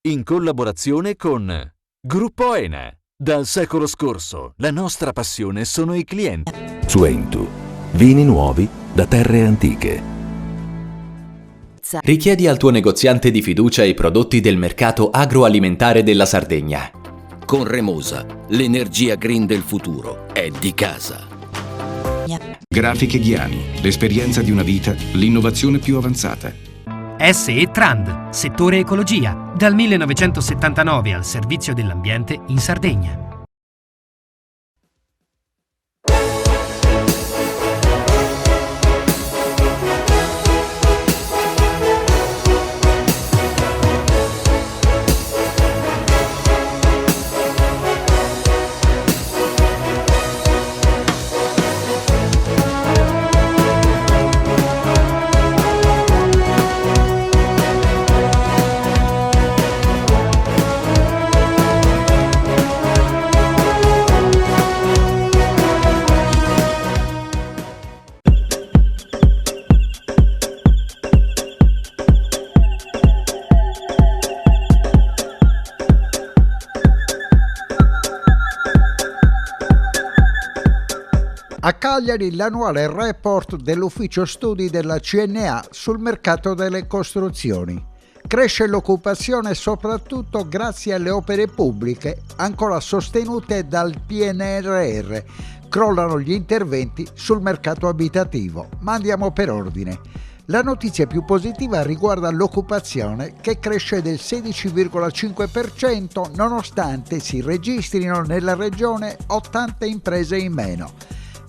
in collaborazione con Gruppo ENA. Dal secolo scorso, la nostra passione sono i clienti. Suentu, vini nuovi da terre antiche. Richiedi al tuo negoziante di fiducia i prodotti del mercato agroalimentare della Sardegna. Con Remosa, l'energia green del futuro è di casa. Grafiche Ghiani, l'esperienza di una vita, l'innovazione più avanzata. SE Trand, settore ecologia, dal 1979 al servizio dell'ambiente in Sardegna. A Cagliari l'annuale report dell'ufficio studi della CNA sul mercato delle costruzioni. Cresce l'occupazione soprattutto grazie alle opere pubbliche ancora sostenute dal PNRR. Crollano gli interventi sul mercato abitativo. Ma andiamo per ordine. La notizia più positiva riguarda l'occupazione che cresce del 16,5% nonostante si registrino nella regione 80 imprese in meno.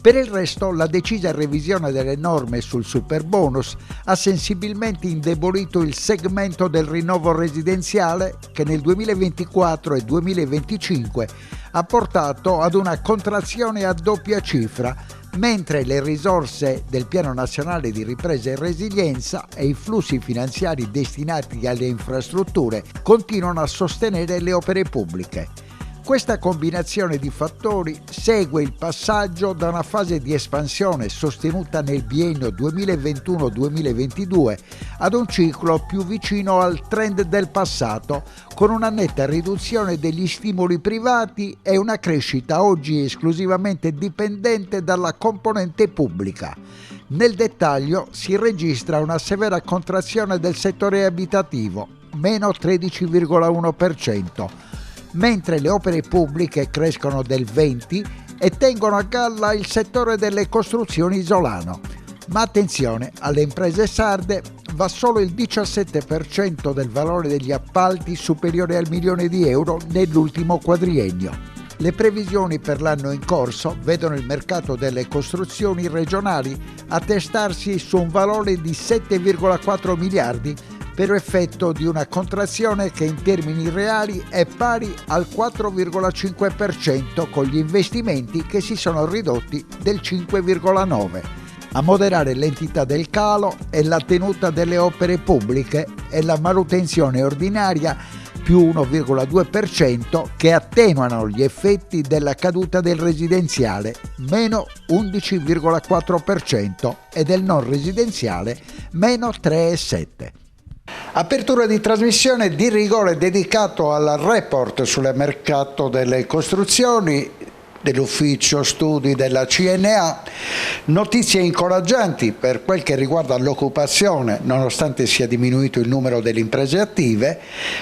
Per il resto, la decisa revisione delle norme sul superbonus ha sensibilmente indebolito il segmento del rinnovo residenziale che nel 2024 e 2025 ha portato ad una contrazione a doppia cifra, mentre le risorse del Piano Nazionale di Ripresa e Resilienza e i flussi finanziari destinati alle infrastrutture continuano a sostenere le opere pubbliche. Questa combinazione di fattori segue il passaggio da una fase di espansione sostenuta nel biennio 2021-2022 ad un ciclo più vicino al trend del passato, con una netta riduzione degli stimoli privati e una crescita oggi esclusivamente dipendente dalla componente pubblica. Nel dettaglio si registra una severa contrazione del settore abitativo, meno 13,1%. Mentre le opere pubbliche crescono del 20% e tengono a galla il settore delle costruzioni isolano. Ma attenzione, alle imprese sarde va solo il 17% del valore degli appalti superiore al €1.000.000 nell'ultimo quadriennio. Le previsioni per l'anno in corso vedono il mercato delle costruzioni regionali attestarsi su un valore di 7,4 miliardi per effetto di una contrazione che in termini reali è pari al 4,5%, con gli investimenti che si sono ridotti del 5,9%. A moderare l'entità del calo è la tenuta delle opere pubbliche e la manutenzione ordinaria più 1,2%, che attenuano gli effetti della caduta del residenziale, meno 11,4%, e del non residenziale, meno 3,7%. Apertura di trasmissione di rigore dedicato al report sul mercato delle costruzioni dell'ufficio studi della CNA. Notizie incoraggianti per quel che riguarda l'occupazione, nonostante sia diminuito il numero delle imprese attive,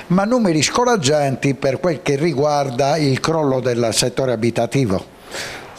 ma numeri scoraggianti per quel che riguarda il crollo del settore abitativo.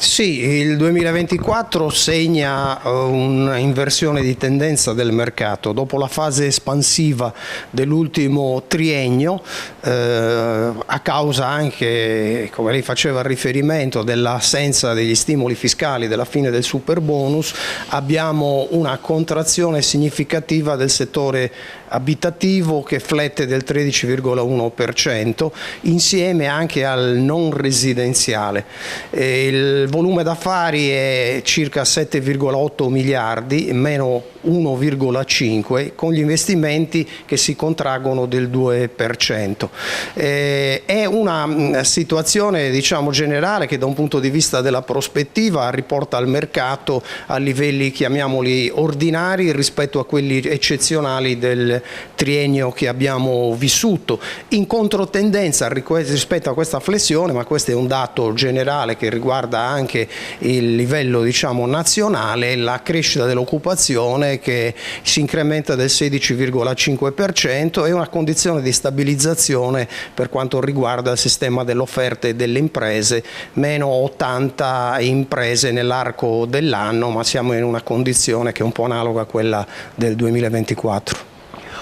Sì, il 2024 segna un'inversione di tendenza del mercato. Dopo la fase espansiva dell'ultimo triennio, a causa anche, come lei faceva riferimento, dell'assenza degli stimoli fiscali della fine del superbonus, abbiamo una contrazione significativa del settore abitativo che flette del 13,1%, insieme anche al non residenziale. Il volume d'affari è circa 7,8 miliardi, meno 1,5%, con gli investimenti che si contraggono del 2%. È una situazione, diciamo, generale che da un punto di vista della prospettiva riporta il mercato a livelli, chiamiamoli, ordinari rispetto a quelli eccezionali del triennio che abbiamo vissuto. In controtendenza rispetto a questa flessione, ma questo è un dato generale che riguarda anche il livello, diciamo, nazionale, la crescita dell'occupazione che si incrementa del 16,5%, e una condizione di stabilizzazione per quanto riguarda il sistema dell'offerta e delle imprese, meno 80 imprese nell'arco dell'anno, ma siamo in una condizione che è un po' analoga a quella del 2024.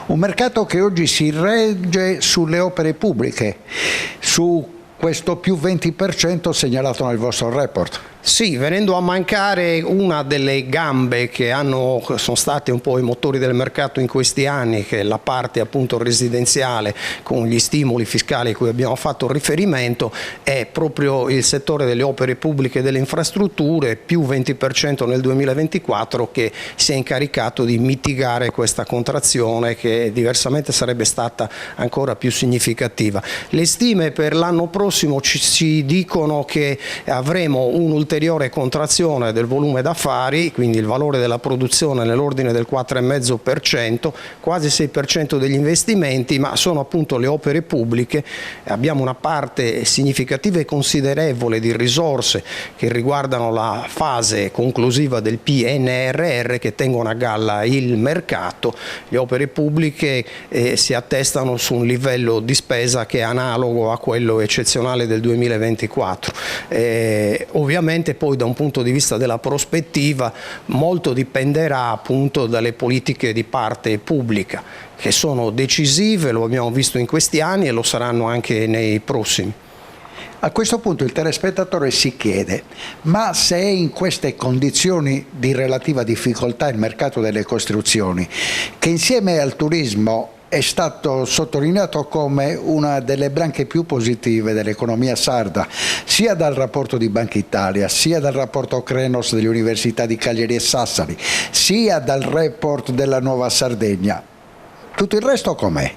Un mercato che oggi si regge sulle opere pubbliche, su questo più 20% segnalato nel vostro report. Sì, venendo a mancare una delle gambe che sono state un po' i motori del mercato in questi anni, che è la parte appunto residenziale con gli stimoli fiscali a cui abbiamo fatto riferimento, è proprio il settore delle opere pubbliche e delle infrastrutture, più 20% nel 2024, che si è incaricato di mitigare questa contrazione che diversamente sarebbe stata ancora più significativa. Le stime per l'anno prossimo ci dicono che avremo un'ulteriore contrazione del volume d'affari, quindi il valore della produzione nell'ordine del 4,5%, quasi 6% degli investimenti, ma sono appunto le opere pubbliche. Abbiamo una parte significativa e considerevole di risorse che riguardano la fase conclusiva del PNRR che tengono a galla il mercato. Le opere pubbliche si attestano su un livello di spesa che è analogo a quello eccezionale del 2024. Ovviamente poi da un punto di vista della prospettiva molto dipenderà appunto dalle politiche di parte pubblica, che sono decisive, lo abbiamo visto in questi anni e lo saranno anche nei prossimi. A questo punto il telespettatore si chiede: ma se è in queste condizioni di relativa difficoltà il mercato delle costruzioni, che insieme al turismo è stato sottolineato come una delle branche più positive dell'economia sarda, sia dal rapporto di Banca Italia, sia dal rapporto Krenos delle Università di Cagliari e Sassari, sia dal report della Nuova Sardegna, tutto il resto com'è?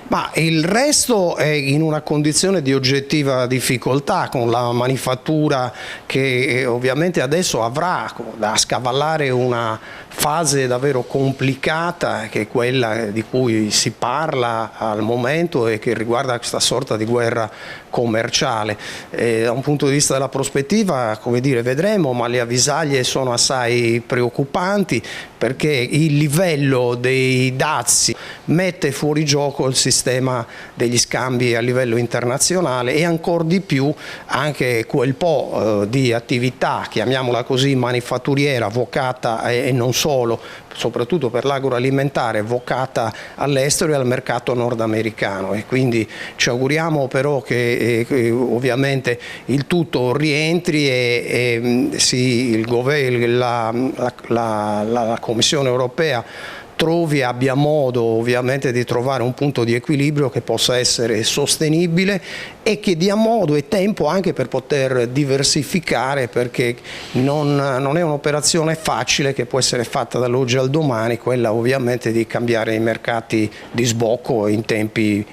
Ma il resto è in una condizione di oggettiva difficoltà, con la manifattura che ovviamente adesso avrà da scavallare una fase davvero complicata, che è quella di cui si parla al momento e che riguarda questa sorta di guerra commerciale. Da un punto di vista della prospettiva, come dire, vedremo, ma le avvisaglie sono assai preoccupanti, perché il livello dei dazi mette fuori gioco il sistema degli scambi a livello internazionale, e ancor di più anche quel po' di attività, chiamiamola così, manifatturiera, vocata e non solo, soprattutto per l'agroalimentare, vocata all'estero e al mercato nordamericano. E quindi ci auguriamo però che ovviamente il tutto rientri e il governo, la Commissione europea abbia modo ovviamente di trovare un punto di equilibrio che possa essere sostenibile e che dia modo e tempo anche per poter diversificare, perché non è un'operazione facile che può essere fatta dall'oggi al domani, quella ovviamente di cambiare i mercati di sbocco in tempi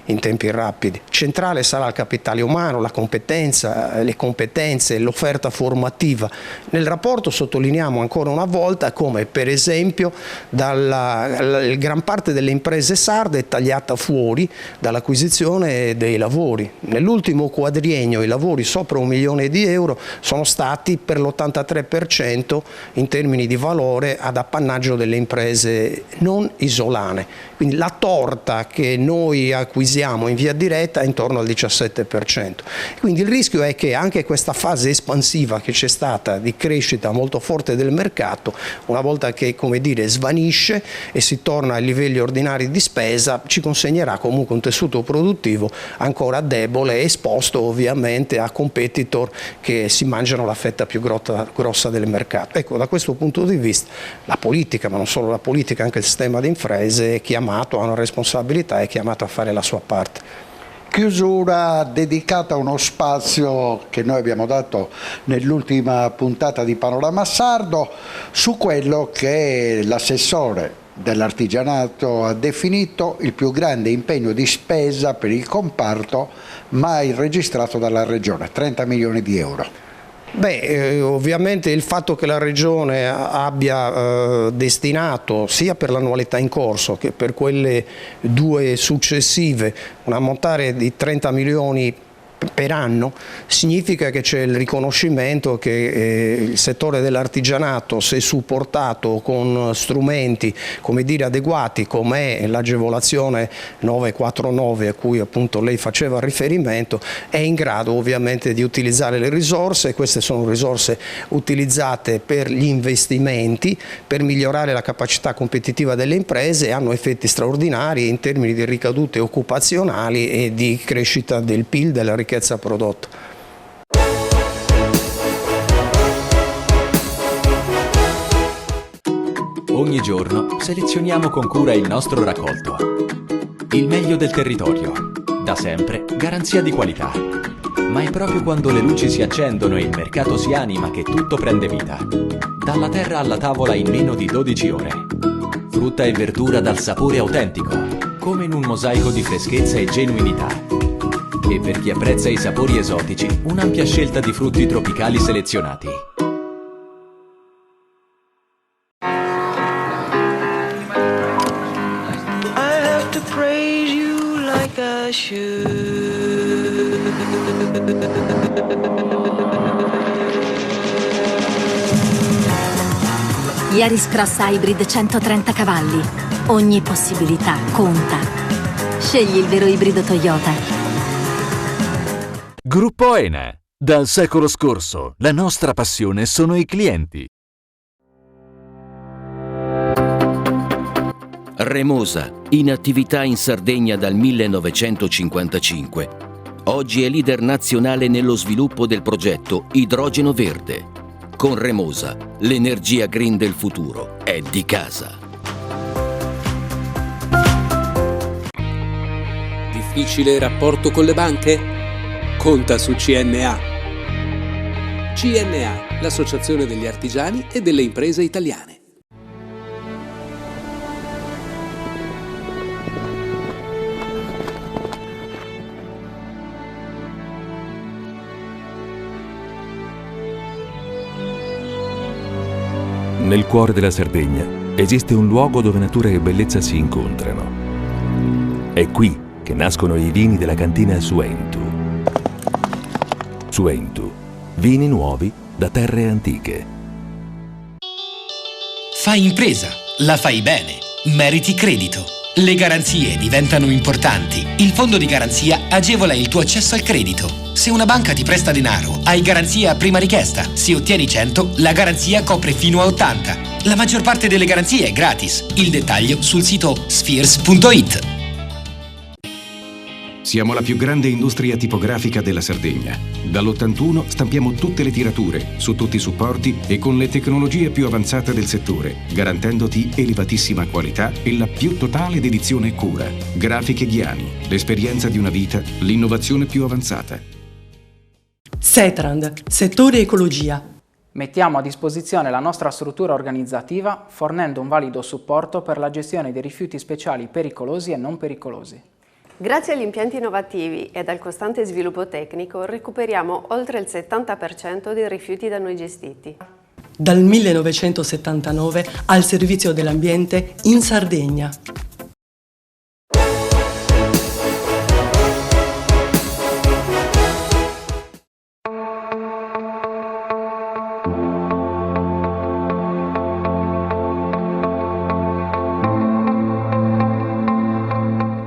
rapidi. Centrale sarà il capitale umano, la competenza, le competenze, l'offerta formativa. Nel rapporto sottolineiamo ancora una volta come per esempio gran parte delle imprese sarde è tagliata fuori dall'acquisizione dei lavori. Nell'ultimo quadriennio i lavori sopra 1 milione di euro sono stati per l'83% in termini di valore ad appannaggio delle imprese non isolane. Quindi la torta che noi acquisiamo in via diretta è intorno al 17%. Quindi il rischio è che anche questa fase espansiva che c'è stata di crescita molto forte del mercato, una volta che, come dire, svanisce e si torna ai livelli ordinari di spesa, ci consegnerà comunque un tessuto produttivo ancora debole, esposto ovviamente a competitor che si mangiano la fetta più grossa del mercato. Ecco, da questo punto di vista la politica, ma non solo la politica, anche il sistema di imprese è chiamato a una responsabilità, è chiamato a fare la sua parte. Chiusura dedicata a uno spazio che noi abbiamo dato nell'ultima puntata di Panorama Sardo su quello che l'assessore dell'artigianato ha definito il più grande impegno di spesa per il comparto mai registrato dalla Regione, 30 milioni di euro. Ovviamente il fatto che la Regione abbia destinato sia per l'annualità in corso che per quelle due successive un ammontare di 30 milioni per anno significa che c'è il riconoscimento che il settore dell'artigianato, se supportato con strumenti adeguati come l'agevolazione 949 a cui appunto lei faceva riferimento, è in grado ovviamente di utilizzare le risorse. Queste sono risorse utilizzate per gli investimenti, per migliorare la capacità competitiva delle imprese e hanno effetti straordinari in termini di ricadute occupazionali e di crescita del PIL, della ricchezza prodotta. Ogni giorno selezioniamo con cura il nostro raccolto. Il meglio del territorio, da sempre garanzia di qualità. Ma è proprio quando le luci si accendono e il mercato si anima che tutto prende vita. Dalla terra alla tavola in meno di 12 ore. Frutta e verdura dal sapore autentico, come in un mosaico di freschezza e genuinità. E per chi apprezza i sapori esotici, un'ampia scelta di frutti tropicali selezionati. I have to praise you like I should. Yaris Cross Hybrid 130 cavalli. Ogni possibilità conta. Scegli il vero ibrido Toyota. Gruppo ENE. Dal secolo scorso, la nostra passione sono i clienti. Remosa, in attività in Sardegna dal 1955. Oggi è leader nazionale nello sviluppo del progetto Idrogeno Verde. Con Remosa, l'energia green del futuro è di casa. Difficile rapporto con le banche? Conta su CNA. CNA, l'associazione degli artigiani e delle imprese italiane. Nel cuore della Sardegna esiste un luogo dove natura e bellezza si incontrano. È qui che nascono i vini della cantina Suentu. Suentu, vini nuovi da terre antiche. Fai impresa, la fai bene, meriti credito. Le garanzie diventano importanti. Il fondo di garanzia agevola il tuo accesso al credito. Se una banca ti presta denaro, hai garanzia a prima richiesta. Se ottieni 100, la garanzia copre fino a 80. La maggior parte delle garanzie è gratis. Il dettaglio sul sito spheres.it. Siamo la più grande industria tipografica della Sardegna. Dall'81 stampiamo tutte le tirature, su tutti i supporti e con le tecnologie più avanzate del settore, garantendoti elevatissima qualità e la più totale dedizione e cura. Grafiche Ghiani, l'esperienza di una vita, l'innovazione più avanzata. Setrand, settore ecologia. Mettiamo a disposizione la nostra struttura organizzativa fornendo un valido supporto per la gestione dei rifiuti speciali pericolosi e non pericolosi. Grazie agli impianti innovativi ed al costante sviluppo tecnico recuperiamo oltre il 70% dei rifiuti da noi gestiti. Dal 1979 al servizio dell'ambiente in Sardegna.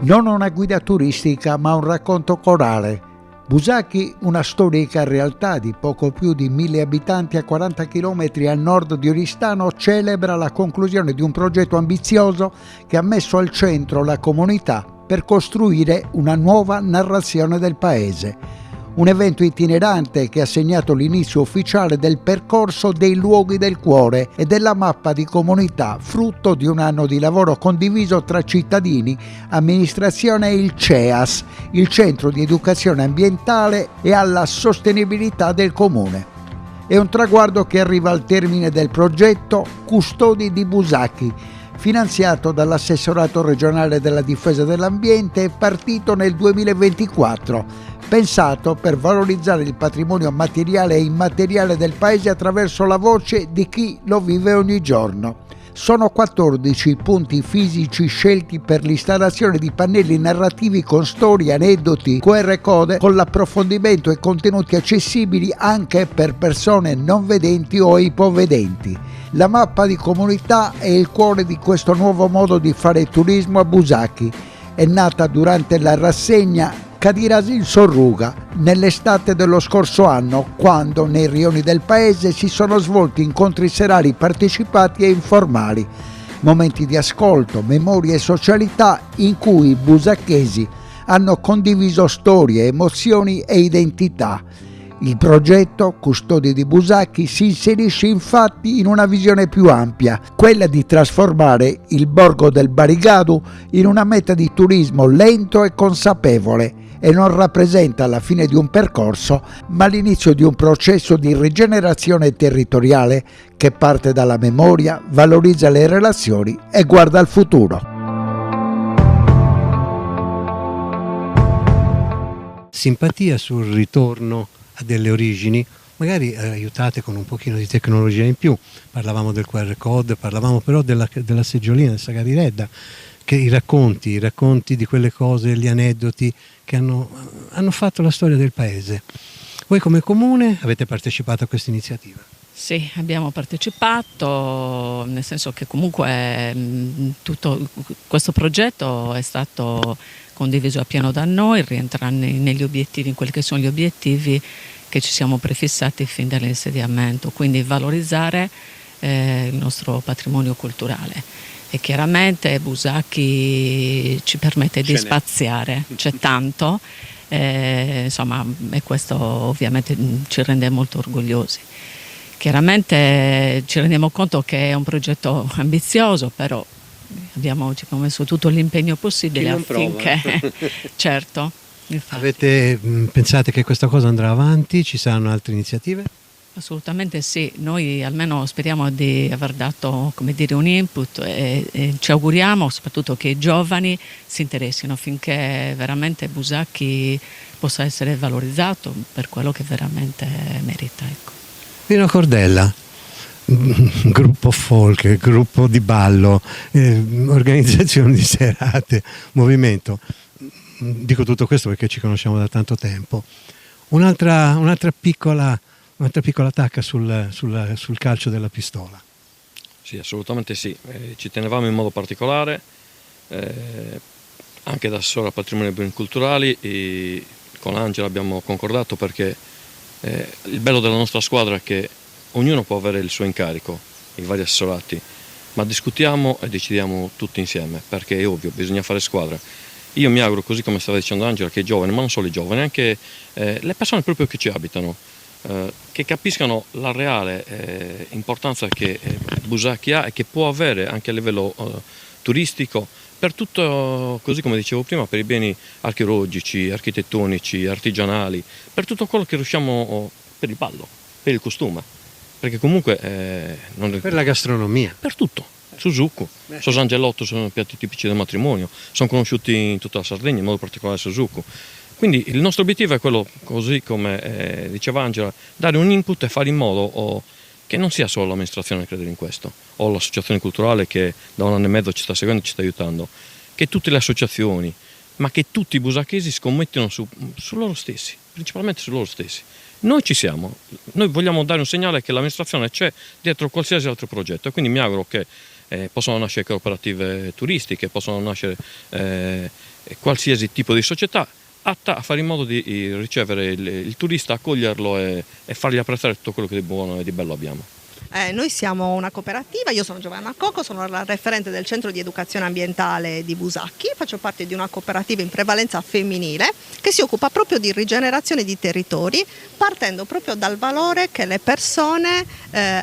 Non una guida turistica, ma un racconto corale. Busacchi, una storica realtà di poco più di 1000 abitanti a 40 km a nord di Oristano, celebra la conclusione di un progetto ambizioso che ha messo al centro la comunità per costruire una nuova narrazione del paese. Un evento itinerante che ha segnato l'inizio ufficiale del percorso dei luoghi del cuore e della mappa di comunità, frutto di un anno di lavoro condiviso tra cittadini, amministrazione e il CEAS, il centro di educazione ambientale e alla sostenibilità del comune. È un traguardo che arriva al termine del progetto Custodi di Busacchi, finanziato dall'assessorato regionale della difesa dell'ambiente e partito nel 2024, pensato per valorizzare il patrimonio materiale e immateriale del paese attraverso la voce di chi lo vive ogni giorno. Sono 14 i punti fisici scelti per l'installazione di pannelli narrativi con storie, aneddoti, QR code, con l'approfondimento e contenuti accessibili anche per persone non vedenti o ipovedenti. La mappa di comunità è il cuore di questo nuovo modo di fare turismo a Busacchi. È nata durante la rassegna Cadirasin Sorruga nell'estate dello scorso anno, quando nei rioni del paese si sono svolti incontri serali partecipati e informali, momenti di ascolto, memoria e socialità in cui i busacchesi hanno condiviso storie, emozioni e identità. Il progetto Custodi di Busacchi si inserisce infatti in una visione più ampia, quella di trasformare il borgo del Barigadu in una meta di turismo lento e consapevole, e non rappresenta la fine di un percorso, ma l'inizio di un processo di rigenerazione territoriale che parte dalla memoria, valorizza le relazioni e guarda al futuro. Simpatia sul ritorno a delle origini, magari aiutate con un pochino di tecnologia in più. Parlavamo del QR code, parlavamo però della seggiolina del Sagariredda, che i racconti di quelle cose, gli aneddoti che hanno fatto la storia del paese. Voi come comune avete partecipato a questa iniziativa? Sì, abbiamo partecipato, nel senso che comunque tutto questo progetto è stato condiviso appieno da noi, rientra negli obiettivi, in quelli che sono gli obiettivi che ci siamo prefissati fin dall'insediamento, quindi valorizzare il nostro patrimonio culturale. E chiaramente Busacchi ci permette di spaziare, c'è tanto, insomma, e questo ovviamente ci rende molto orgogliosi. Chiaramente ci rendiamo conto che è un progetto ambizioso, però ci abbiamo messo tutto l'impegno possibile affinché certo. Pensate che questa cosa andrà avanti? Ci saranno altre iniziative? Assolutamente sì, noi almeno speriamo di aver dato, come dire, un input e ci auguriamo soprattutto che i giovani si interessino affinché veramente Busacchi possa essere valorizzato per quello che veramente merita. Ecco. Nino Cordella, gruppo folk, gruppo di ballo, organizzazione di serate, movimento. Dico tutto questo perché ci conosciamo da tanto tempo. Un'altra piccola tacca sul calcio della pistola. Sì, assolutamente sì. Ci tenevamo in modo particolare, anche da assessore al patrimonio e beni culturali, e con Angela abbiamo concordato perché il bello della nostra squadra è che ognuno può avere il suo incarico, i vari assessorati, ma discutiamo e decidiamo tutti insieme, perché è ovvio, bisogna fare squadra. Io mi auguro, così come stava dicendo Angela, che i giovani, ma non solo i giovani, anche le persone proprio che ci abitano, che capiscano la reale importanza che Busacchi ha e che può avere anche a livello turistico per tutto, così come dicevo prima, per i beni archeologici, architettonici, artigianali, per tutto quello che riusciamo, per il ballo, per il costume, perché comunque per la gastronomia, per tutto. Suzuku, Sosangelotto sono i piatti tipici del matrimonio, sono conosciuti in tutta la Sardegna, in modo particolare Suzuku. Quindi il nostro obiettivo è quello, così come diceva Angela, dare un input e fare in modo che non sia solo l'amministrazione a credere in questo, o l'associazione culturale che da un anno e mezzo ci sta seguendo e ci sta aiutando, che tutte le associazioni, ma che tutti i busacchesi scommettono su loro stessi, principalmente su loro stessi. Noi ci siamo, noi vogliamo dare un segnale che l'amministrazione c'è dietro qualsiasi altro progetto e quindi mi auguro che possono nascere cooperative turistiche, possono nascere qualsiasi tipo di società atta a fare in modo di ricevere il turista, accoglierlo e fargli apprezzare tutto quello che di buono e di bello abbiamo. Noi siamo una cooperativa, io sono Giovanna Cocco, sono la referente del Centro di Educazione Ambientale di Busacchi, faccio parte di una cooperativa in prevalenza femminile che si occupa proprio di rigenerazione di territori, partendo proprio dal valore che le persone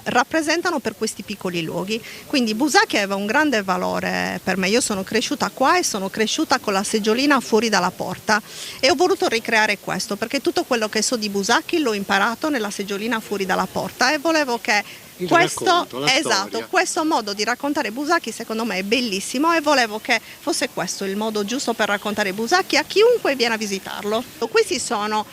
rappresentano per questi piccoli luoghi. Quindi Busacchi aveva un grande valore per me, io sono cresciuta qua e sono cresciuta con la seggiolina fuori dalla porta e ho voluto ricreare questo perché tutto quello che so di Busacchi l'ho imparato nella seggiolina fuori dalla porta e volevo che questo modo di raccontare Busacchi secondo me è bellissimo e volevo che fosse questo il modo giusto per raccontare Busacchi a chiunque viene a visitarlo. Questi sono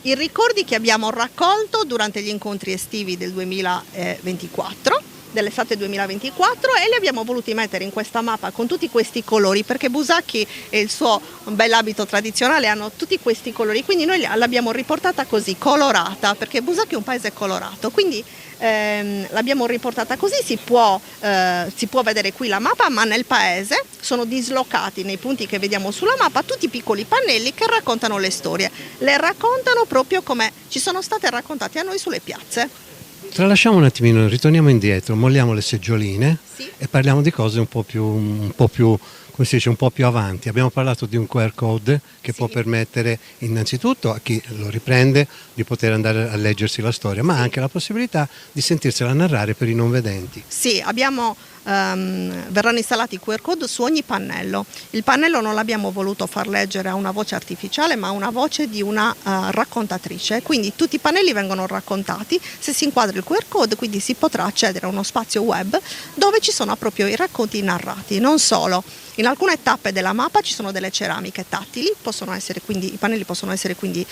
i ricordi che abbiamo raccolto durante gli incontri estivi del 2024, dell'estate 2024, e li abbiamo voluti mettere in questa mappa con tutti questi colori perché Busacchi e il suo bell'abito tradizionale hanno tutti questi colori, quindi noi l'abbiamo riportata così, colorata, perché Busacchi è un paese colorato, quindi l'abbiamo riportata così, si può vedere qui la mappa, ma nel paese sono dislocati nei punti che vediamo sulla mappa tutti i piccoli pannelli che raccontano le storie, le raccontano proprio come ci sono state raccontate a noi sulle piazze. Tralasciamo un attimino, ritorniamo indietro, molliamo le seggioline e parliamo di cose un po' più come si dice, un po' più avanti. Abbiamo parlato di un QR code che può permettere innanzitutto a chi lo riprende di poter andare a leggersi la storia, ma anche la possibilità di sentirsela narrare per i non vedenti. Sì, verranno installati i QR code su ogni pannello. Il pannello non l'abbiamo voluto far leggere a una voce artificiale, ma a una voce di una raccontatrice, quindi tutti i pannelli vengono raccontati, se si inquadra il QR code quindi si potrà accedere a uno spazio web dove ci sono proprio i racconti narrati. Non solo, in alcune tappe della mappa ci sono delle ceramiche tattili, i pannelli possono essere quindi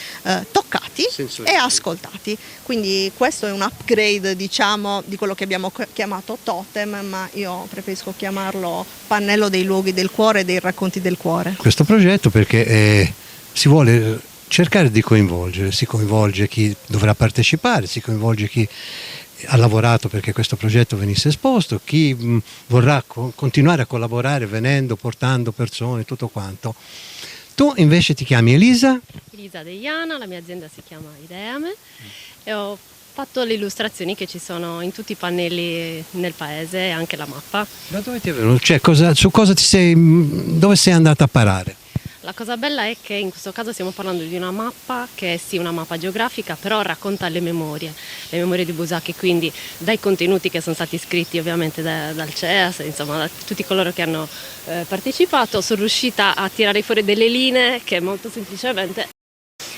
toccati e ascoltati, quindi questo è un upgrade, diciamo, di quello che abbiamo chiamato totem, ma io preferisco chiamarlo pannello dei luoghi del cuore e dei racconti del cuore. Questo progetto perché si vuole cercare di coinvolgere, si coinvolge chi dovrà partecipare, si coinvolge chi ha lavorato perché questo progetto venisse esposto, chi vorrà continuare a collaborare venendo, portando persone, tutto quanto. Tu invece ti chiami Elisa? Elisa Deiana, la mia azienda si chiama Ideame e ho fatto le illustrazioni che ci sono in tutti i pannelli nel paese e anche la mappa. Da dove ti è venuto? Cioè, dove sei andata a parare? La cosa bella è che in questo caso stiamo parlando di una mappa che è sì una mappa geografica, però racconta le memorie di Busacchi, quindi dai contenuti che sono stati scritti ovviamente dal CEAS, insomma da tutti coloro che hanno partecipato, sono riuscita a tirare fuori delle linee che molto semplicemente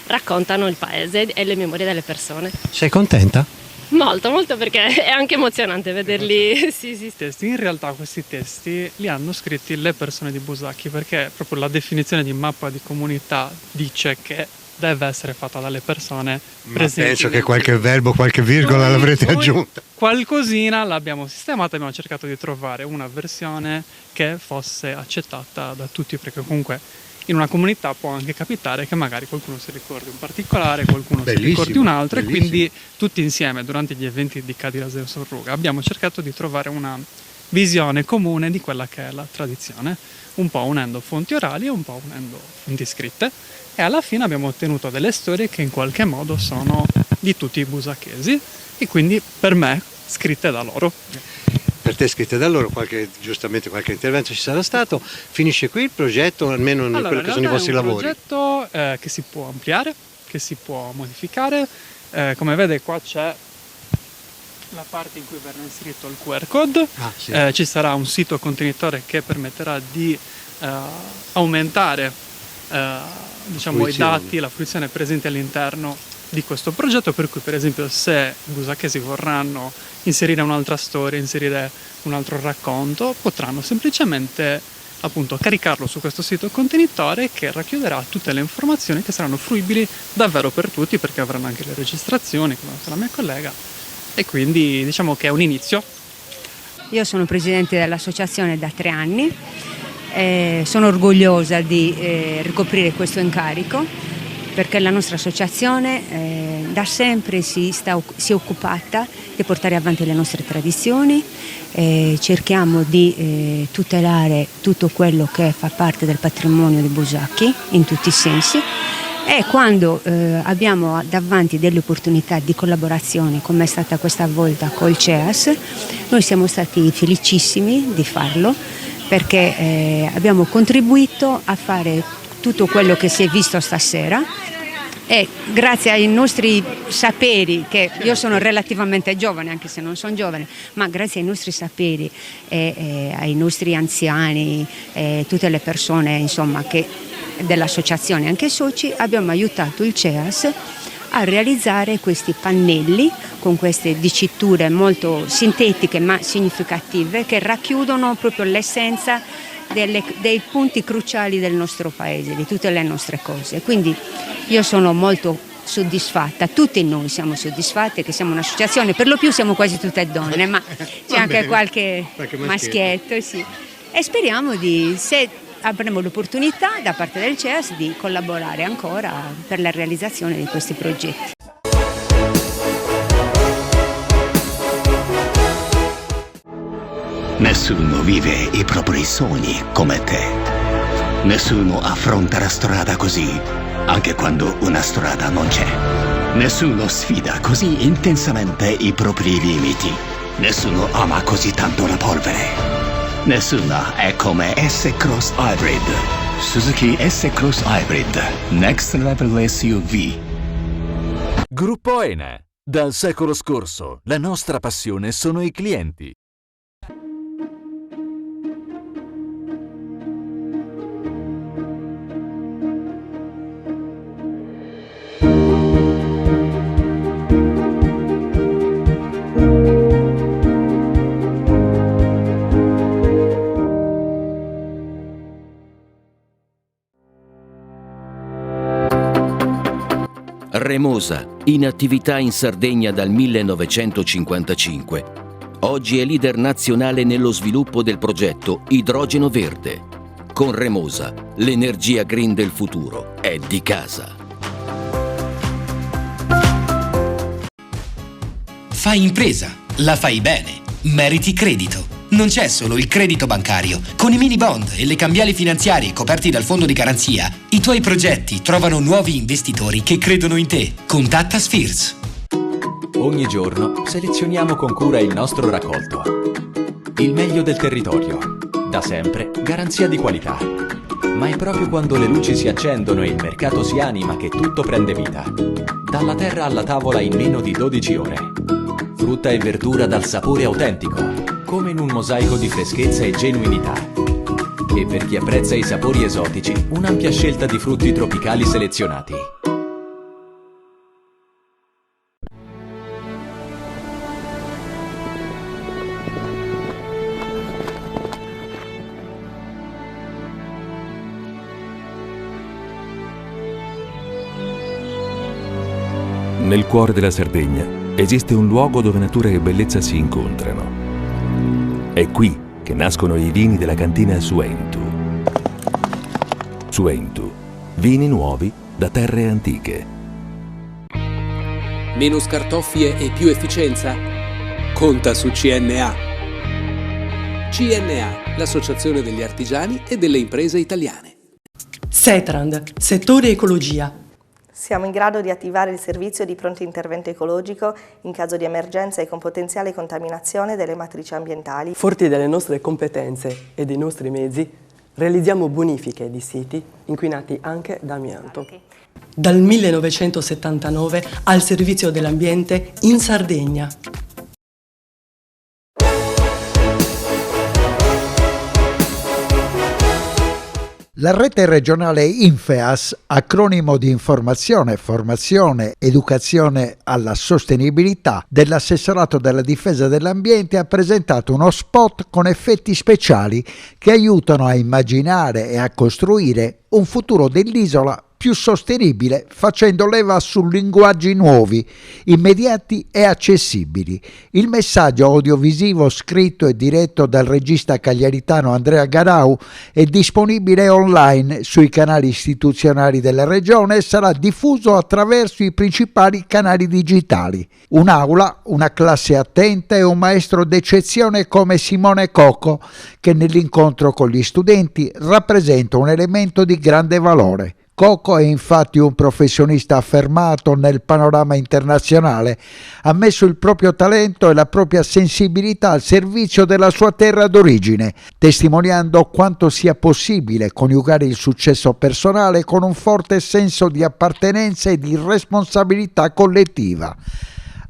raccontano il paese e le memorie delle persone. Sei contenta? Molto, molto, perché è anche emozionante vederli. Sì. In realtà questi testi li hanno scritti le persone di Busacchi, perché proprio la definizione di mappa di comunità dice che deve essere fatta dalle persone presenti. Penso che qualche verbo, qualche virgola l'avrete aggiunta. Qualcosina l'abbiamo sistemata, abbiamo cercato di trovare una versione che fosse accettata da tutti, perché comunque in una comunità può anche capitare che magari qualcuno si ricordi un particolare, qualcuno si ricordi un altro, e quindi tutti insieme durante gli eventi di Cadira Sorruga abbiamo cercato di trovare una visione comune di quella che è la tradizione, un po' unendo fonti orali e un po' unendo fonti scritte, e alla fine abbiamo ottenuto delle storie che in qualche modo sono di tutti i busacchesi e quindi per me scritte da loro. Per te scritte da loro, giustamente qualche intervento ci sarà stato. Finisce qui il progetto, almeno in quello che sono i vostri lavori? È un progetto che si può ampliare, che si può modificare. Come vede qua c'è la parte in cui verrà inserito il QR code, ci sarà un sito contenitore che permetterà di aumentare i dati, la fruizione presente all'interno di questo progetto, per cui per esempio se i busacchesi vorranno inserire un'altra storia, inserire un altro racconto, potranno semplicemente appunto caricarlo su questo sito contenitore che racchiuderà tutte le informazioni che saranno fruibili davvero per tutti, perché avranno anche le registrazioni, come ha detto la mia collega, e quindi diciamo che è un inizio. Io sono presidente dell'associazione da 3 anni, sono orgogliosa di ricoprire questo incarico, perché la nostra associazione da sempre si è occupata di portare avanti le nostre tradizioni, cerchiamo di tutelare tutto quello che fa parte del patrimonio di Busacchi in tutti i sensi, E quando abbiamo davanti delle opportunità di collaborazione, come è stata questa volta col CEAS, noi siamo stati felicissimi di farlo, perché abbiamo contribuito a fare tutto quello che si è visto stasera. E grazie ai nostri saperi, che io sono relativamente giovane, anche se non sono giovane, ma grazie ai nostri saperi e ai nostri anziani, tutte le persone insomma dell'associazione, anche soci, abbiamo aiutato il CEAS a realizzare questi pannelli con queste diciture molto sintetiche ma significative, che racchiudono proprio l'essenza dei punti cruciali del nostro paese, di tutte le nostre cose. Quindi io sono molto soddisfatta, tutti noi siamo soddisfatti che siamo un'associazione, per lo più siamo quasi tutte donne, ma c'è anche qualche maschietto, sì. E speriamo se avremo l'opportunità da parte del CEAS di collaborare ancora per la realizzazione di questi progetti. Nessuno vive i propri sogni come te. Nessuno affronta la strada così, anche quando una strada non c'è. Nessuno sfida così intensamente i propri limiti. Nessuno ama così tanto la polvere. Nessuna è come S-Cross Hybrid. Suzuki S-Cross Hybrid. Next Level SUV. Gruppo ENE. Dal secolo scorso, la nostra passione sono i clienti. Remosa, in attività in Sardegna dal 1955. Oggi è leader nazionale nello sviluppo del progetto Idrogeno Verde. Con Remosa, l'energia green del futuro è di casa. Fai impresa, la fai bene, meriti credito. Non c'è solo il credito bancario. Con i mini bond e le cambiali finanziarie coperti dal fondo di garanzia, i tuoi progetti trovano nuovi investitori che credono in te. Contatta Spheres. Ogni giorno selezioniamo con cura il nostro raccolto. Il meglio del territorio. Da sempre garanzia di qualità. Ma è proprio quando le luci si accendono e il mercato si anima che tutto prende vita. Dalla terra alla tavola in meno di 12 ore. Frutta e verdura dal sapore autentico, come in un mosaico di freschezza e genuinità. E per chi apprezza i sapori esotici, un'ampia scelta di frutti tropicali selezionati. Nel cuore della Sardegna esiste un luogo dove natura e bellezza si incontrano. È qui che nascono i vini della cantina Suentu. Suentu, vini nuovi da terre antiche. Meno scartoffie e più efficienza? Conta su CNA. CNA, l'associazione degli artigiani e delle imprese italiane. Setrand, settore ecologia. Siamo in grado di attivare il servizio di pronto intervento ecologico in caso di emergenza e con potenziale contaminazione delle matrici ambientali. Forti delle nostre competenze e dei nostri mezzi, realizziamo bonifiche di siti inquinati anche da amianto. Dal 1979 al servizio dell'ambiente in Sardegna. La rete regionale INFEAS, acronimo di Informazione, Formazione, Educazione alla Sostenibilità dell'Assessorato della Difesa dell'Ambiente, ha presentato uno spot con effetti speciali che aiutano a immaginare e a costruire un futuro dell'isola più sostenibile, facendo leva su linguaggi nuovi, immediati e accessibili. Il messaggio audiovisivo scritto e diretto dal regista cagliaritano Andrea Garau è disponibile online sui canali istituzionali della regione e sarà diffuso attraverso i principali canali digitali. Un'aula, una classe attenta e un maestro d'eccezione come Simone Cocco, che nell'incontro con gli studenti rappresenta un elemento di grande valore. Coco è infatti un professionista affermato nel panorama internazionale, ha messo il proprio talento e la propria sensibilità al servizio della sua terra d'origine, testimoniando quanto sia possibile coniugare il successo personale con un forte senso di appartenenza e di responsabilità collettiva.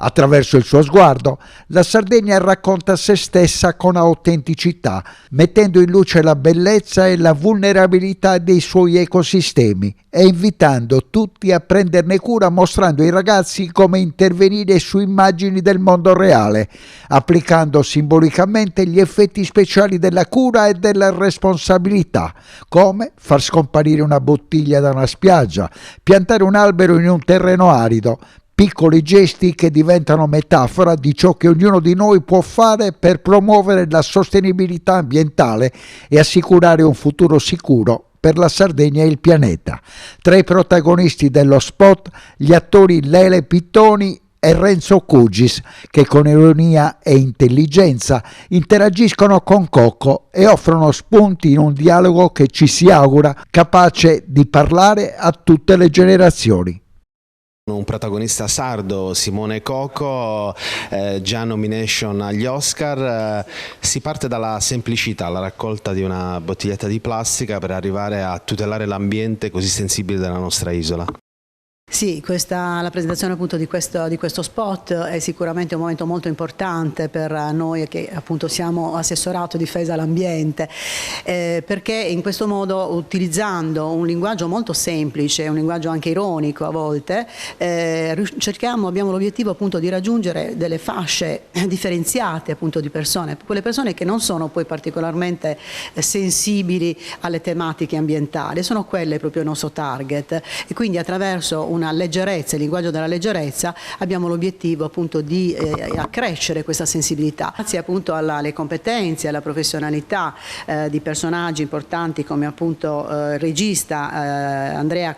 Attraverso il suo sguardo, la Sardegna racconta se stessa con autenticità, mettendo in luce la bellezza e la vulnerabilità dei suoi ecosistemi e invitando tutti a prenderne cura, mostrando ai ragazzi come intervenire su immagini del mondo reale, applicando simbolicamente gli effetti speciali della cura e della responsabilità, come far scomparire una bottiglia da una spiaggia, piantare un albero in un terreno arido. Piccoli gesti che diventano metafora di ciò che ognuno di noi può fare per promuovere la sostenibilità ambientale e assicurare un futuro sicuro per la Sardegna e il pianeta. Tra i protagonisti dello spot, gli attori Lele Pittoni e Renzo Cugis, che con ironia e intelligenza interagiscono con Coco e offrono spunti in un dialogo che ci si augura capace di parlare a tutte le generazioni. Un protagonista sardo, Simone Coco, già nomination agli Oscar. Si parte dalla semplicità, la raccolta di una bottiglietta di plastica per arrivare a tutelare l'ambiente così sensibile della nostra isola. Sì, la presentazione appunto di questo spot è sicuramente un momento molto importante per noi che appunto siamo assessorato difesa all'ambiente, perché in questo modo, utilizzando un linguaggio molto semplice, un linguaggio anche ironico a volte, abbiamo l'obiettivo appunto di raggiungere delle fasce differenziate appunto di persone, quelle persone che non sono poi particolarmente sensibili alle tematiche ambientali, sono quelle proprio il nostro target, e quindi attraverso una leggerezza, il linguaggio della leggerezza, abbiamo l'obiettivo appunto di accrescere questa sensibilità, grazie appunto alle competenze, alla professionalità di personaggi importanti come appunto il regista Andrea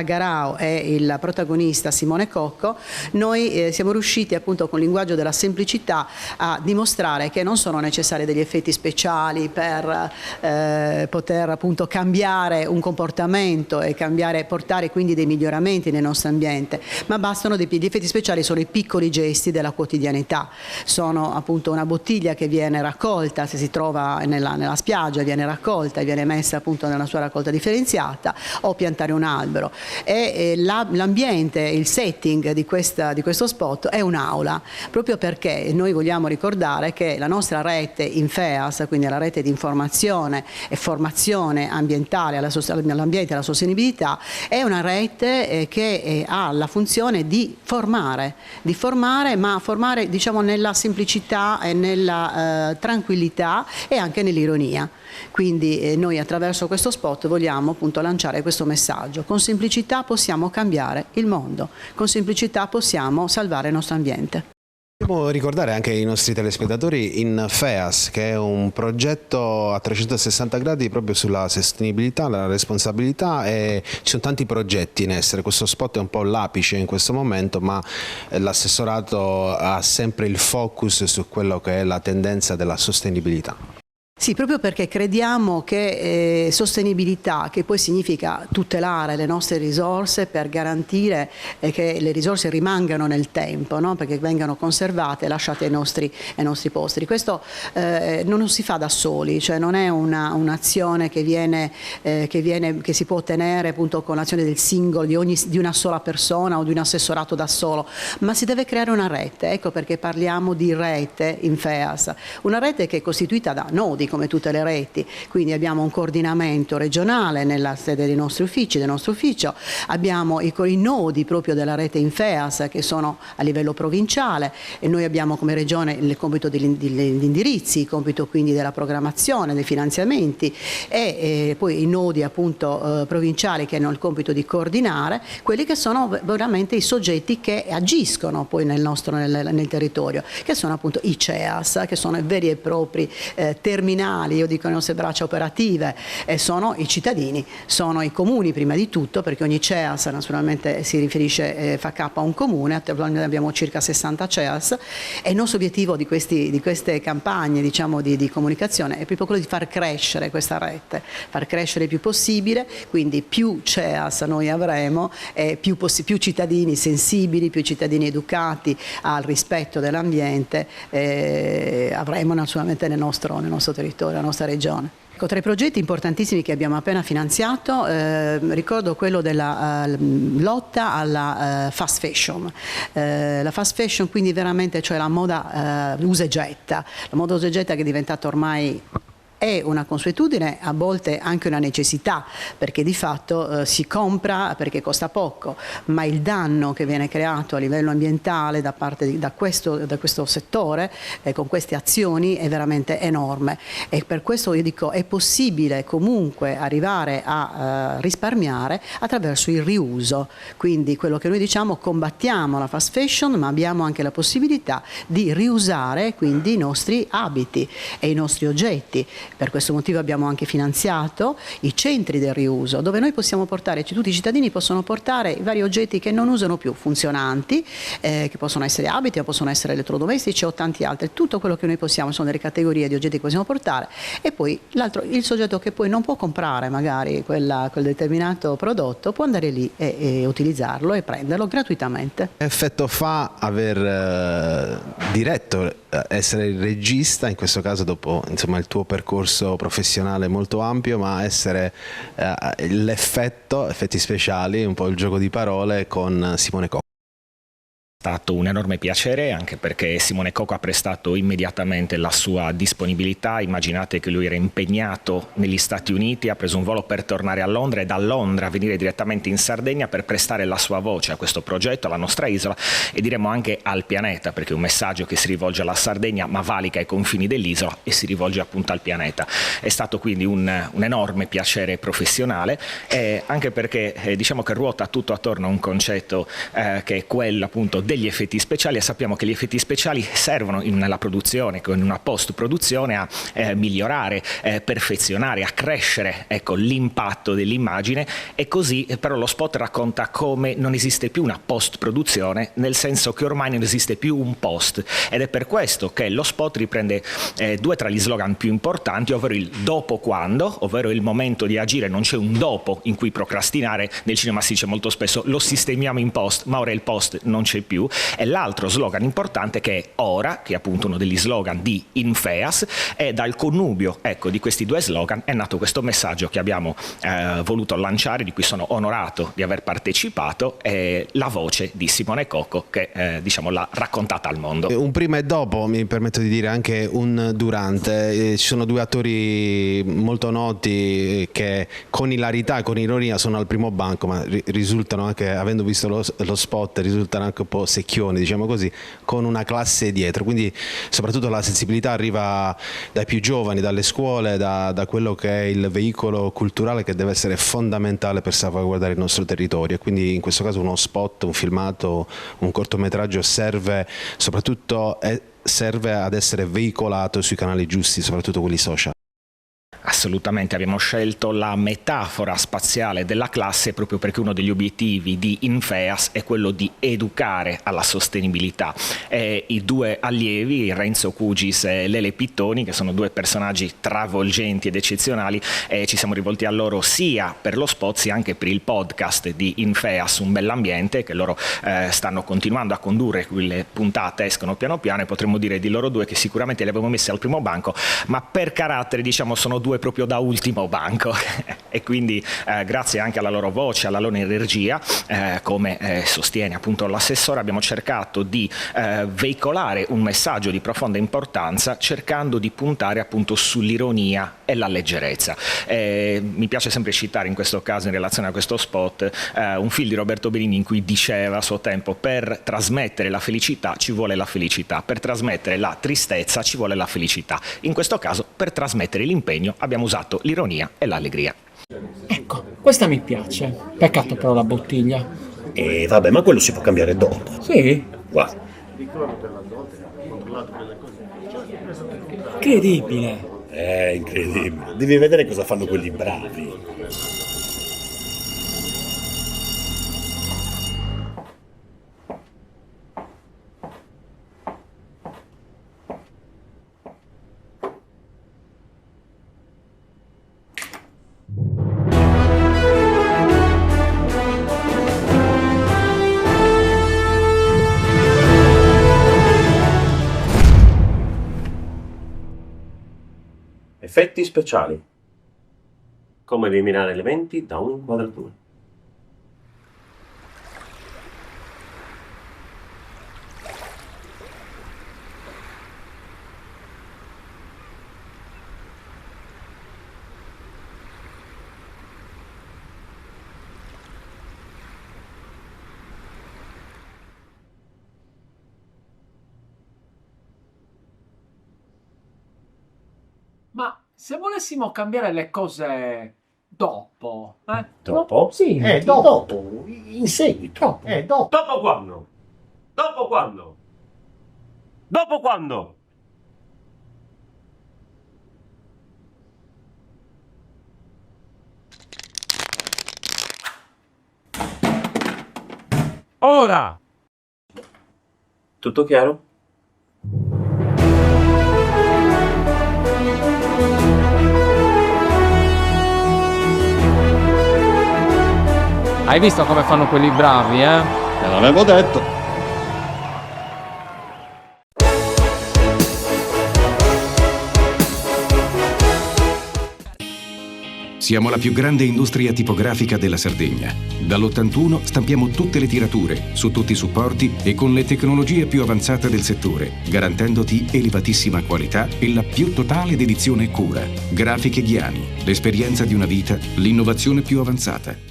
Garau e il protagonista Simone Coco. Noi siamo riusciti appunto con il linguaggio della semplicità a dimostrare che non sono necessari degli effetti speciali per poter appunto cambiare un comportamento e portare quindi dei miglioramenti nel nostro ambiente, ma bastano gli effetti speciali, sono i piccoli gesti della quotidianità, sono appunto una bottiglia che viene raccolta, se si trova nella spiaggia viene raccolta e viene messa appunto nella sua raccolta differenziata, o piantare un albero, e l'ambiente, il setting di questo spot è un'aula, proprio perché noi vogliamo ricordare che la nostra rete Infeas, quindi la rete di informazione e formazione ambientale all'ambiente e alla sostenibilità, è una rete che ha la funzione di formare, ma formare diciamo nella semplicità e nella tranquillità e anche nell'ironia. Quindi noi attraverso questo spot vogliamo appunto lanciare questo messaggio: con semplicità possiamo cambiare il mondo, con semplicità possiamo salvare il nostro ambiente. Devo ricordare anche ai nostri telespettatori Infeas, che è un progetto a 360 gradi proprio sulla sostenibilità, la responsabilità, e ci sono tanti progetti in essere. Questo spot è un po' l'apice in questo momento, ma l'assessorato ha sempre il focus su quello che è la tendenza della sostenibilità. Sì, proprio perché crediamo che sostenibilità, che poi significa tutelare le nostre risorse per garantire che le risorse rimangano nel tempo, no? Perché vengano conservate e lasciate ai nostri posti. Questo non si fa da soli, cioè non è un'azione che si può ottenere appunto con l'azione del singolo, di una sola persona o di un assessorato da solo, ma si deve creare una rete. Ecco perché parliamo di rete Infeas, una rete che è costituita da nodi, come tutte le reti, quindi abbiamo un coordinamento regionale nella sede dei nostri uffici, del nostro ufficio, abbiamo i nodi proprio della rete Infeas che sono a livello provinciale, e noi abbiamo come regione il compito degli indirizzi, il compito quindi della programmazione, dei finanziamenti, e poi i nodi appunto provinciali che hanno il compito di coordinare quelli che sono veramente i soggetti che agiscono poi nel territorio, che sono appunto i CEAS, che sono i veri e propri terminali finali, io dico le nostre braccia operative, sono i cittadini, sono i comuni prima di tutto, perché ogni CEAS naturalmente si riferisce, fa capo a un comune, attualmente abbiamo circa 60 CEAS, e il nostro obiettivo di queste campagne, diciamo, di comunicazione è proprio quello di far crescere questa rete, far crescere il più possibile, quindi più CEAS noi avremo, più cittadini sensibili, più cittadini educati al rispetto dell'ambiente avremo naturalmente nel nostro territorio, nella nostra regione. Tra i progetti importantissimi che abbiamo appena finanziato ricordo quello della lotta alla fast fashion. La fast fashion quindi veramente, cioè la moda usa e getta, la moda usa e getta che è diventata ormai è una consuetudine, a volte anche una necessità, perché di fatto si compra perché costa poco, ma il danno che viene creato a livello ambientale da questo settore con queste azioni è veramente enorme, e per questo io dico è possibile comunque arrivare a risparmiare attraverso il riuso. Quindi quello che noi diciamo, combattiamo la fast fashion, ma abbiamo anche la possibilità di riusare quindi i nostri abiti e i nostri oggetti. Per questo motivo abbiamo anche finanziato i centri del riuso, dove noi possiamo portare, tutti i cittadini possono portare i vari oggetti che non usano più, funzionanti, che possono essere abiti, o possono essere elettrodomestici o tanti altri. Tutto quello che noi possiamo, sono delle categorie di oggetti che possiamo portare, e poi il soggetto che poi non può comprare magari quel determinato prodotto può andare lì e utilizzarlo e prenderlo gratuitamente. Che effetto fa aver diretto, essere il regista, in questo caso dopo insomma il tuo percorso professionale molto ampio, ma essere effetti speciali, un po' il gioco di parole con Simone Cocco? È stato un enorme piacere, anche perché Simone Cocco ha prestato immediatamente la sua disponibilità. Immaginate che lui era impegnato negli Stati Uniti, ha preso un volo per tornare a Londra e da Londra venire direttamente in Sardegna per prestare la sua voce a questo progetto, alla nostra isola e diremo anche al pianeta, perché è un messaggio che si rivolge alla Sardegna ma valica ai confini dell'isola e si rivolge appunto al pianeta. È stato quindi un enorme piacere professionale, anche perché diciamo che ruota tutto attorno a un concetto che è quello appunto degli effetti speciali, e sappiamo che gli effetti speciali servono nella produzione, in una post-produzione, a migliorare, perfezionare, a crescere l'impatto dell'immagine, e così però lo spot racconta come non esiste più una post-produzione, nel senso che ormai non esiste più un post, ed è per questo che lo spot riprende due tra gli slogan più importanti, ovvero il dopo quando, ovvero il momento di agire, non c'è un dopo in cui procrastinare. Nel cinema si dice molto spesso lo sistemiamo in post, ma ora il post non c'è più. E l'altro slogan importante, che è ora, che è appunto uno degli slogan di Infeas, e dal connubio di questi due slogan è nato questo messaggio che abbiamo voluto lanciare, di cui sono onorato di aver partecipato, la voce di Simone Cocco che diciamo l'ha raccontata al mondo. Un prima e dopo, mi permetto di dire anche un durante. Ci sono due attori molto noti che con ilarità e con ironia sono al primo banco, ma risultano anche, avendo visto lo spot, risultano anche un po' secchioni, diciamo così, con una classe dietro. Quindi soprattutto la sensibilità arriva dai più giovani, dalle scuole, da quello che è il veicolo culturale che deve essere fondamentale per salvaguardare il nostro territorio. E quindi in questo caso uno spot, un filmato, un cortometraggio serve soprattutto serve ad essere veicolato sui canali giusti, soprattutto quelli social. Assolutamente, abbiamo scelto la metafora spaziale della classe proprio perché uno degli obiettivi di Infeas è quello di educare alla sostenibilità. I due allievi, Renzo Cugis e Lele Pittoni, che sono due personaggi travolgenti ed eccezionali, ci siamo rivolti a loro sia per lo spot sia anche per il podcast di Infeas Un Bell'Ambiente, che loro stanno continuando a condurre. Le puntate escono piano piano e potremmo dire di loro due che sicuramente li abbiamo messi al primo banco, ma per carattere diciamo sono due proprio da ultimo banco e quindi grazie anche alla loro voce, alla loro energia, come sostiene appunto l'assessore, abbiamo cercato di veicolare un messaggio di profonda importanza, cercando di puntare appunto sull'ironia e la leggerezza. Mi piace sempre citare in questo caso, in relazione a questo spot, un film di Roberto Benigni in cui diceva a suo tempo: per trasmettere la felicità ci vuole la felicità, per trasmettere la tristezza ci vuole la felicità. In questo caso, per trasmettere l'impegno abbiamo usato l'ironia e l'allegria. Ecco, questa mi piace. Peccato però la bottiglia. Vabbè, ma quello si può cambiare dopo. Sì? Guarda. Incredibile. È incredibile. Devi vedere cosa fanno quelli bravi. Effetti speciali. Come eliminare elementi da un'inquadratura. Ma se volessimo cambiare le cose dopo, Dopo? Sì, Dopo. In seguito. Dopo. Dopo quando? Dopo quando? Dopo quando? Ora! Tutto chiaro? Hai visto come fanno quelli bravi, Te l'avevo detto. Siamo la più grande industria tipografica della Sardegna. Dall'81 stampiamo tutte le tirature, su tutti i supporti e con le tecnologie più avanzate del settore, garantendoti elevatissima qualità e la più totale dedizione e cura. Grafiche Ghiani, l'esperienza di una vita, l'innovazione più avanzata.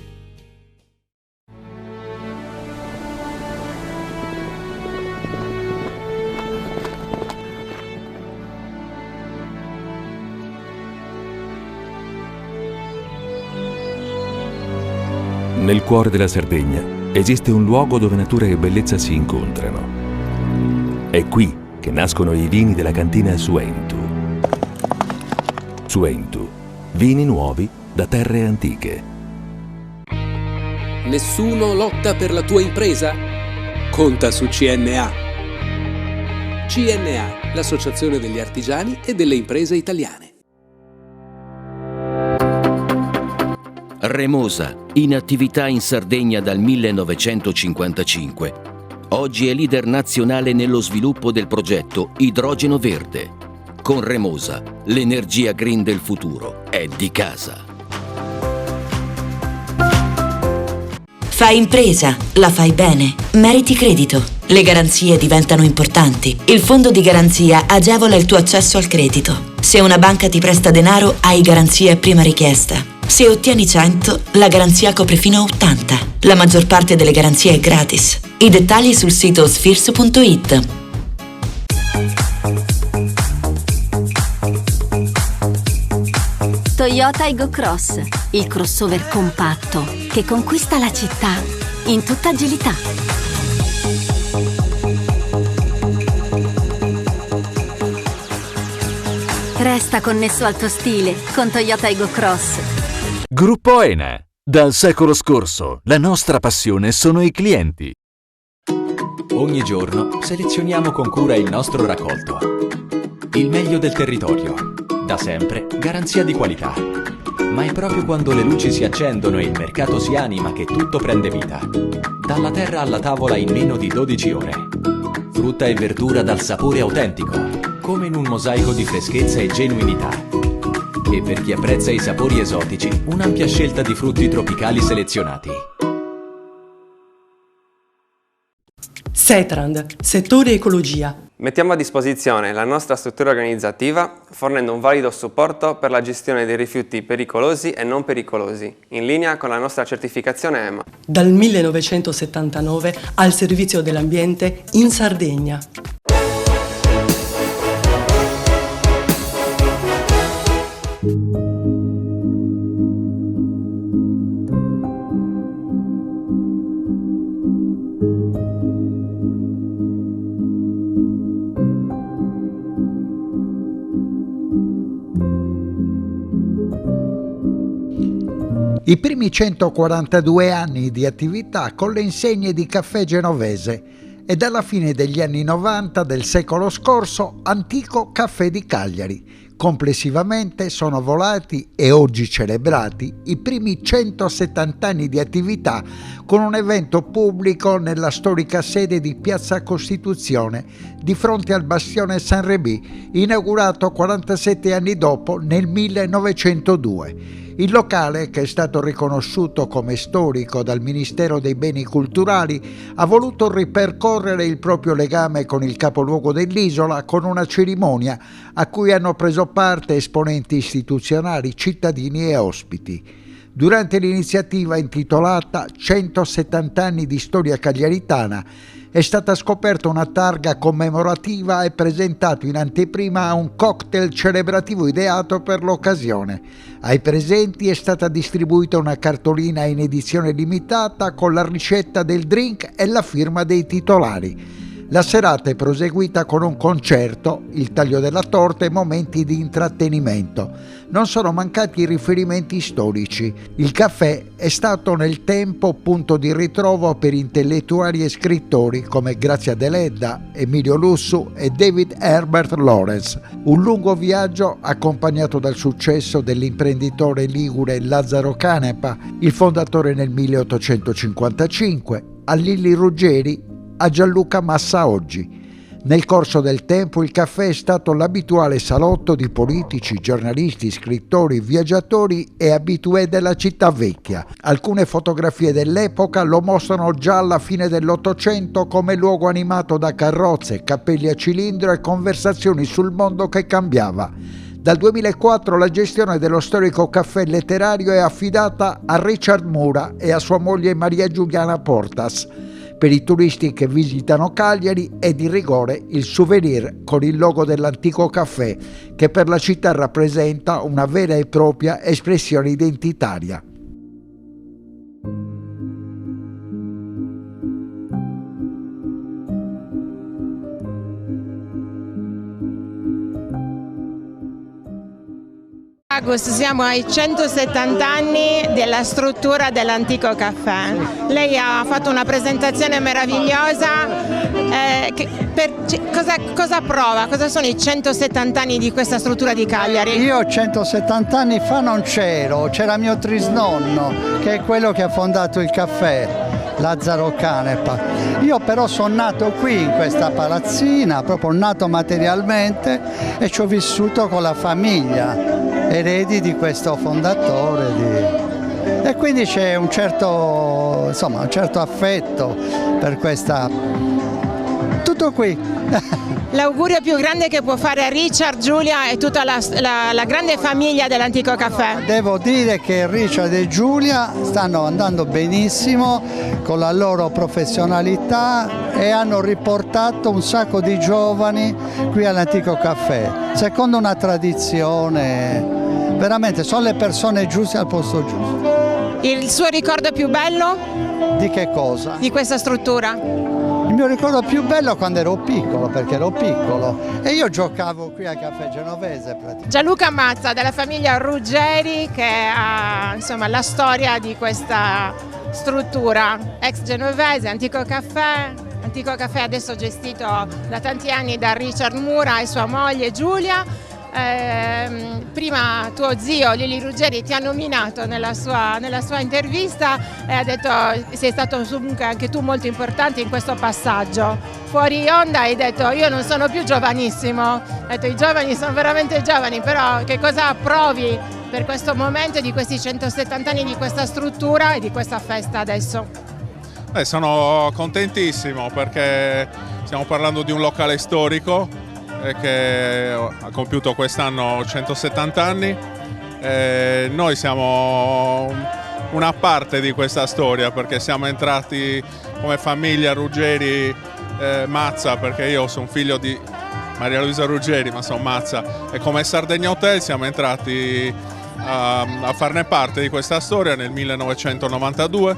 Nel cuore della Sardegna esiste un luogo dove natura e bellezza si incontrano. È qui che nascono i vini della cantina Suentu. Suentu, vini nuovi da terre antiche. Nessuno lotta per la tua impresa? Conta su CNA. CNA, l'associazione degli artigiani e delle imprese italiane. Remosa, in attività in Sardegna dal 1955. Oggi è leader nazionale nello sviluppo del progetto Idrogeno Verde. Con Remosa, l'energia green del futuro è di casa. Fai impresa, la fai bene, meriti credito. Le garanzie diventano importanti. Il fondo di garanzia agevola il tuo accesso al credito. Se una banca ti presta denaro, hai garanzia a prima richiesta. Se ottieni 100, la garanzia copre fino a 80. La maggior parte delle garanzie è gratis. I dettagli sul sito sfirso.it. Toyota Aygo Cross, il crossover compatto che conquista la città in tutta agilità. Resta connesso al tuo stile con Toyota Aygo Cross. Gruppo ENE. Dal secolo scorso, la nostra passione sono i clienti. Ogni giorno selezioniamo con cura il nostro raccolto. Il meglio del territorio. Da sempre, garanzia di qualità. Ma è proprio quando le luci si accendono e il mercato si anima che tutto prende vita. Dalla terra alla tavola in meno di 12 ore. Frutta e verdura dal sapore autentico, come in un mosaico di freschezza e genuinità. E per chi apprezza i sapori esotici, un'ampia scelta di frutti tropicali selezionati. Setrand, settore ecologia. Mettiamo a disposizione la nostra struttura organizzativa fornendo un valido supporto per la gestione dei rifiuti pericolosi e non pericolosi, in linea con la nostra certificazione EMA. Dal 1979 al servizio dell'ambiente in Sardegna. I primi 142 anni di attività con le insegne di Caffè Genovese e dalla fine degli anni 90 del secolo scorso Antico Caffè di Cagliari. Complessivamente sono volati e oggi celebrati i primi 170 anni di attività con un evento pubblico nella storica sede di Piazza Costituzione di fronte al Bastione Saint-Rémy, inaugurato 47 anni dopo nel 1902. Il locale, che è stato riconosciuto come storico dal Ministero dei Beni Culturali, ha voluto ripercorrere il proprio legame con il capoluogo dell'isola con una cerimonia a cui hanno preso parte esponenti istituzionali, cittadini e ospiti. Durante l'iniziativa intitolata 170 anni di storia cagliaritana è stata scoperta una targa commemorativa e presentato in anteprima un cocktail celebrativo ideato per l'occasione. Ai presenti è stata distribuita una cartolina in edizione limitata con la ricetta del drink e la firma dei titolari. La serata è proseguita con un concerto, il taglio della torta e momenti di intrattenimento. Non sono mancati i riferimenti storici. Il caffè è stato nel tempo punto di ritrovo per intellettuali e scrittori come Grazia Deledda, Emilio Lussu e David Herbert Lawrence. Un lungo viaggio accompagnato dal successo dell'imprenditore ligure Lazzaro Canepa, il fondatore nel 1855, a Lilli Ruggeri, a Gianluca Massa oggi. Nel corso del tempo il caffè è stato l'abituale salotto di politici, giornalisti, scrittori, viaggiatori e abitué della città vecchia. Alcune fotografie dell'epoca lo mostrano già alla fine dell'Ottocento come luogo animato da carrozze, cappelli a cilindro e conversazioni sul mondo che cambiava. Dal 2004 la gestione dello storico caffè letterario è affidata a Richard Mura e a sua moglie Maria Giuliana Portas. Per i turisti che visitano Cagliari è di rigore il souvenir con il logo dell'Antico Caffè, che per la città rappresenta una vera e propria espressione identitaria. Agosto, siamo ai 170 anni della struttura dell'Antico Caffè. Lei ha fatto una presentazione meravigliosa. Cosa prova? Cosa sono i 170 anni di questa struttura di Cagliari? Io 170 anni fa non c'era mio trisnonno, che è quello che ha fondato il caffè, Lazzaro Canepa. Io però sono nato qui in questa palazzina, proprio nato materialmente, e ci ho vissuto con la famiglia, eredi di questo fondatore. E quindi c'è un certo affetto per questa... Tutto qui. L'augurio più grande che può fare a Richard, Giulia e tutta la grande famiglia dell'Antico Caffè. Devo dire che Richard e Giulia stanno andando benissimo con la loro professionalità e hanno riportato un sacco di giovani qui all'Antico Caffè, secondo una tradizione. Veramente sono le persone giuste al posto giusto. Il suo ricordo più bello? Di che cosa? Di questa struttura. Il mio ricordo più bello è quando ero piccolo, perché ero piccolo e io giocavo qui al Caffè Genovese praticamente. Gianluca Mazza della famiglia Ruggeri, che ha la storia di questa struttura, ex genovese, Antico Caffè adesso gestito da tanti anni da Richard Mura e sua moglie Giulia. Prima tuo zio Lilli Ruggeri ti ha nominato nella sua intervista e ha detto sei stato comunque anche tu molto importante in questo passaggio. Fuori onda hai detto io non sono più giovanissimo, hai detto i giovani sono veramente giovani, però che cosa provi per questo momento di questi 170 anni di questa struttura e di questa festa adesso? Sono contentissimo perché stiamo parlando di un locale storico che ha compiuto quest'anno 170 anni. Noi siamo una parte di questa storia perché siamo entrati come famiglia Ruggeri Mazza, perché io sono figlio di Maria Luisa Ruggeri ma sono Mazza, e come Sardegna Hotel siamo entrati a farne parte di questa storia nel 1992,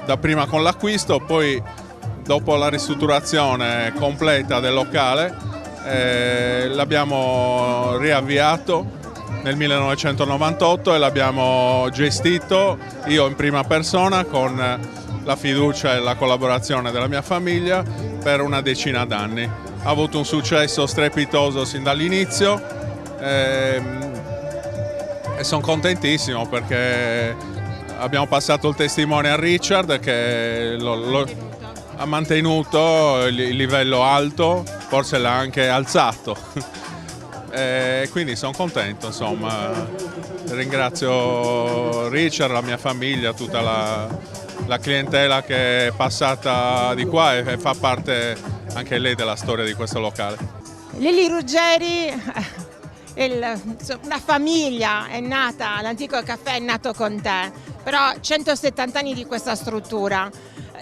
dapprima con l'acquisto, poi dopo la ristrutturazione completa del locale l'abbiamo riavviato nel 1998 e l'abbiamo gestito io in prima persona con la fiducia e la collaborazione della mia famiglia per una decina d'anni. Ha avuto un successo strepitoso sin dall'inizio e sono contentissimo perché abbiamo passato il testimone a Richard che ha mantenuto il livello alto, forse l'ha anche alzato. Quindi sono contento, insomma. Ringrazio Richard, la mia famiglia, tutta la clientela che è passata di qua e fa parte anche lei della storia di questo locale. Lili Ruggeri, una famiglia è nata, l'Antico Caffè è nato con te, però 170 anni di questa struttura.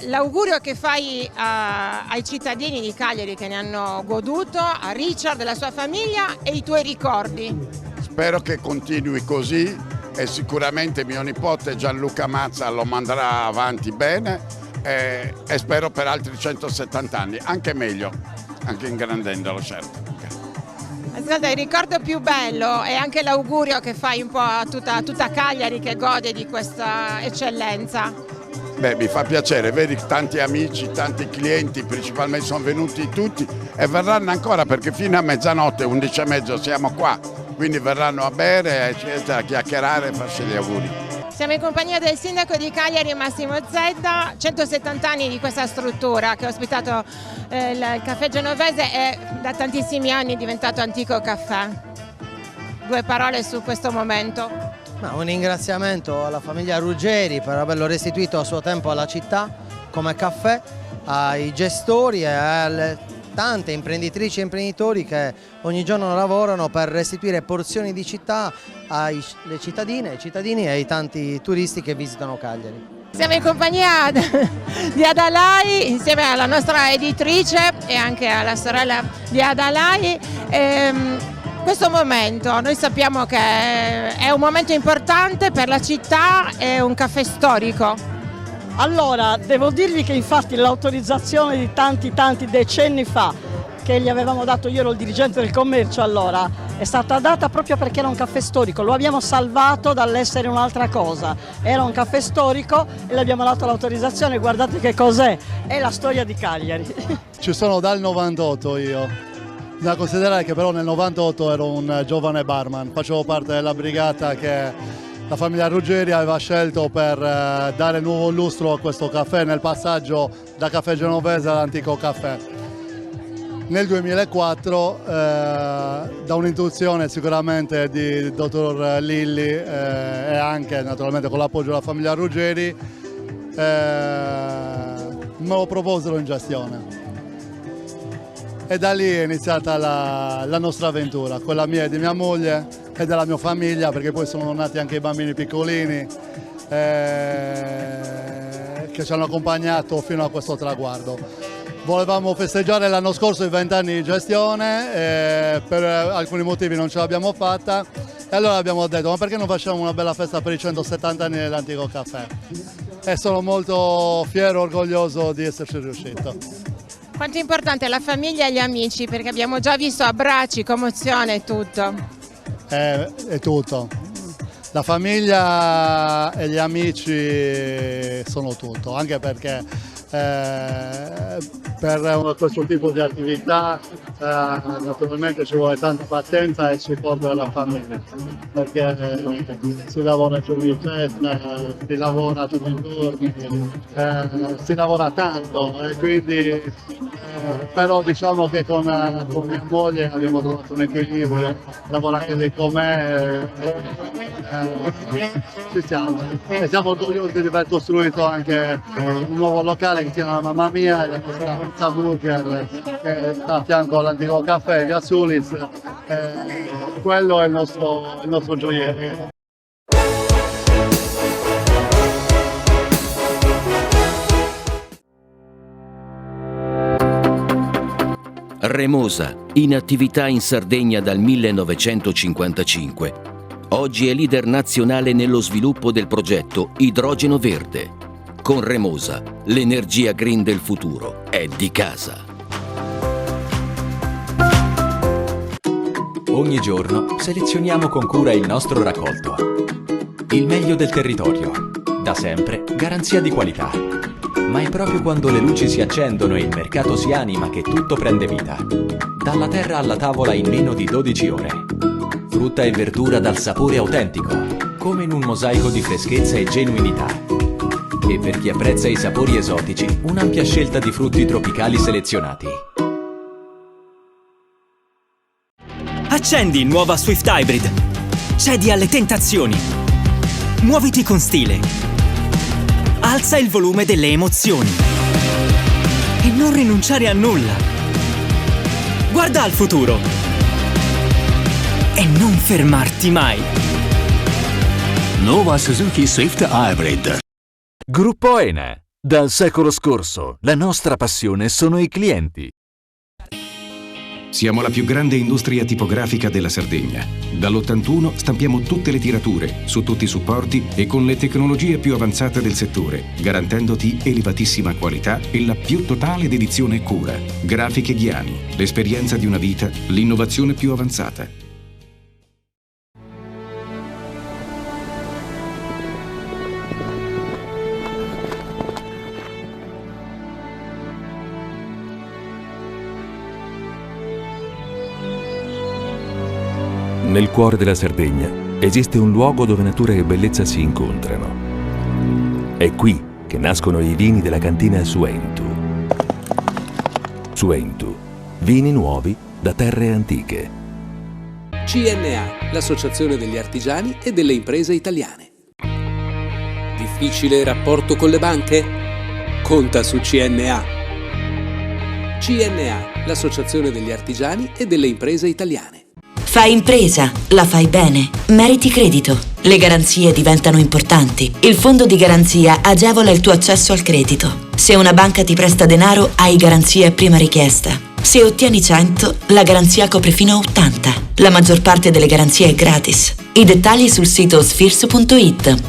L'augurio che fai ai cittadini di Cagliari che ne hanno goduto, a Richard e alla sua famiglia e i tuoi ricordi? Spero che continui così e sicuramente mio nipote Gianluca Mazza lo manderà avanti bene e spero per altri 170 anni, anche meglio, anche ingrandendolo, certo. Ascolta, il ricordo più bello e anche l'augurio che fai un po' a tutta Cagliari che gode di questa eccellenza. Beh, mi fa piacere, vedi tanti amici, tanti clienti, principalmente sono venuti tutti e verranno ancora perché fino a mezzanotte, 11:30 siamo qua, quindi verranno a bere, a chiacchierare e farci gli auguri. Siamo in compagnia del sindaco di Cagliari Massimo Zedda, 170 anni di questa struttura che ha ospitato il caffè genovese e da tantissimi anni è diventato Antico Caffè. 2 parole su questo momento. Un ringraziamento alla famiglia Ruggeri per averlo restituito a suo tempo alla città come caffè, ai gestori e alle tante imprenditrici e imprenditori che ogni giorno lavorano per restituire porzioni di città alle cittadine, ai cittadini e ai tanti turisti che visitano Cagliari. Siamo in compagnia di Adalai insieme alla nostra editrice e anche alla sorella di Adalai. Questo momento noi sappiamo che è un momento importante per la città, è un caffè storico. Allora, devo dirvi che infatti l'autorizzazione di tanti decenni fa, che gli avevamo dato, io ero il dirigente del commercio allora, è stata data proprio perché era un caffè storico, lo abbiamo salvato dall'essere un'altra cosa, era un caffè storico e le abbiamo dato l'autorizzazione, guardate che cos'è, è la storia di Cagliari. Ci sono dal 98 io. Da considerare che però nel 98 ero un giovane barman, facevo parte della brigata che la famiglia Ruggeri aveva scelto per dare nuovo lustro a questo caffè nel passaggio da caffè genovese all'Antico Caffè. Nel 2004, da un'intuizione sicuramente di dottor Lilli e anche naturalmente con l'appoggio della famiglia Ruggeri, me lo proposero in gestione. E da lì è iniziata la nostra avventura, quella mia e di mia moglie e della mia famiglia, perché poi sono nati anche i bambini piccolini che ci hanno accompagnato fino a questo traguardo. Volevamo festeggiare l'anno scorso i 20 anni di gestione, per alcuni motivi non ce l'abbiamo fatta e allora abbiamo detto ma perché non facciamo una bella festa per i 170 anni dell'Antico Caffè? E sono molto fiero e orgoglioso di esserci riuscito. Quanto è importante la famiglia e gli amici, perché abbiamo già visto abbracci, commozione e tutto. È tutto. La famiglia e gli amici sono tutto, anche perché per questo tipo di attività naturalmente ci vuole tanta pazienza e supporto della famiglia, perché si lavora giorni di festa, si lavora tutti i giorni, si lavora tanto e quindi però diciamo che con mia moglie abbiamo trovato un equilibrio, lavora anche con me, ci siamo e siamo orgogliosi di aver costruito anche un nuovo locale che si chiama Mamma Mia, la nostra pizza burger che sta a fianco all'Antico Caffè via Sulis, quello è il nostro gioiello. Remosa, in attività in Sardegna dal 1955. Oggi è leader nazionale nello sviluppo del progetto Idrogeno Verde. Con Remosa, l'energia green del futuro è di casa. Ogni giorno selezioniamo con cura il nostro raccolto. Il meglio del territorio, da sempre garanzia di qualità. Ma è proprio quando le luci si accendono e il mercato si anima che tutto prende vita. Dalla terra alla tavola in meno di 12 ore. Frutta e verdura dal sapore autentico, come in un mosaico di freschezza e genuinità. E per chi apprezza i sapori esotici, un'ampia scelta di frutti tropicali selezionati. Accendi nuova Swift Hybrid. Cedi alle tentazioni. Muoviti con stile. Alza il volume delle emozioni. E non rinunciare a nulla. Guarda al futuro. E non fermarti mai. Nuova Suzuki Swift Hybrid. Gruppo Ene. Dal secolo scorso, la nostra passione sono i clienti. Siamo la più grande industria tipografica della Sardegna. Dall'81 stampiamo tutte le tirature, su tutti i supporti e con le tecnologie più avanzate del settore, garantendoti elevatissima qualità e la più totale dedizione e cura. Grafiche Ghiani, l'esperienza di una vita, l'innovazione più avanzata. Nel cuore della Sardegna esiste un luogo dove natura e bellezza si incontrano. È qui che nascono i vini della cantina Suentu. Suentu, vini nuovi da terre antiche. CNA, l'associazione degli artigiani e delle imprese italiane. Difficile rapporto con le banche? Conta su CNA. CNA, l'associazione degli artigiani e delle imprese italiane. Fai impresa, la fai bene, meriti credito. Le garanzie diventano importanti. Il fondo di garanzia agevola il tuo accesso al credito. Se una banca ti presta denaro, hai garanzia a prima richiesta. Se ottieni 100, la garanzia copre fino a 80. La maggior parte delle garanzie è gratis. I dettagli sul sito sfirso.it.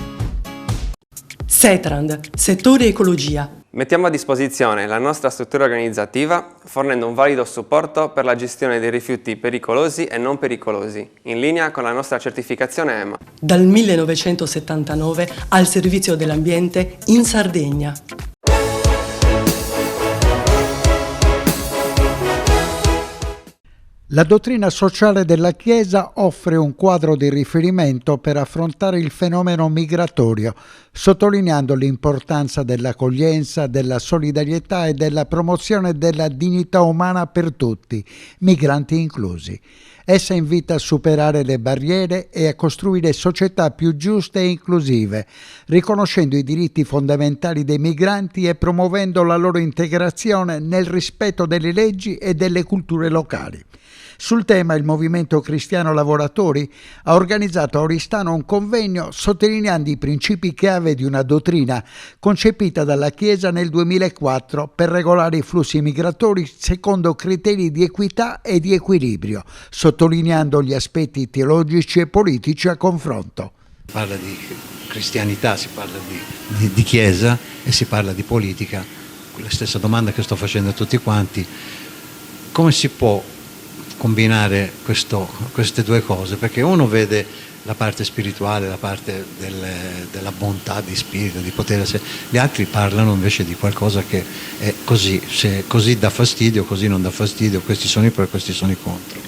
Setrand, settore ecologia. Mettiamo a disposizione la nostra struttura organizzativa fornendo un valido supporto per la gestione dei rifiuti pericolosi e non pericolosi, in linea con la nostra certificazione EMA. Dal 1979 al servizio dell'ambiente in Sardegna. La dottrina sociale della Chiesa offre un quadro di riferimento per affrontare il fenomeno migratorio, sottolineando l'importanza dell'accoglienza, della solidarietà e della promozione della dignità umana per tutti, migranti inclusi. Essa invita a superare le barriere e a costruire società più giuste e inclusive, riconoscendo i diritti fondamentali dei migranti e promuovendo la loro integrazione nel rispetto delle leggi e delle culture locali. Sul tema il Movimento Cristiano Lavoratori ha organizzato a Oristano un convegno sottolineando i principi chiave di una dottrina concepita dalla Chiesa nel 2004 per regolare i flussi migratori secondo criteri di equità e di equilibrio, sottolineando gli aspetti teologici e politici a confronto. Si parla di cristianità, si parla di Chiesa e si parla di politica. La stessa domanda che sto facendo a tutti quanti: come si può combinare queste due cose? Perché uno vede la parte spirituale, la parte della bontà di spirito, di potere, gli altri parlano invece di qualcosa che è così, se così dà fastidio, così non dà fastidio, questi sono i pro e questi sono i contro.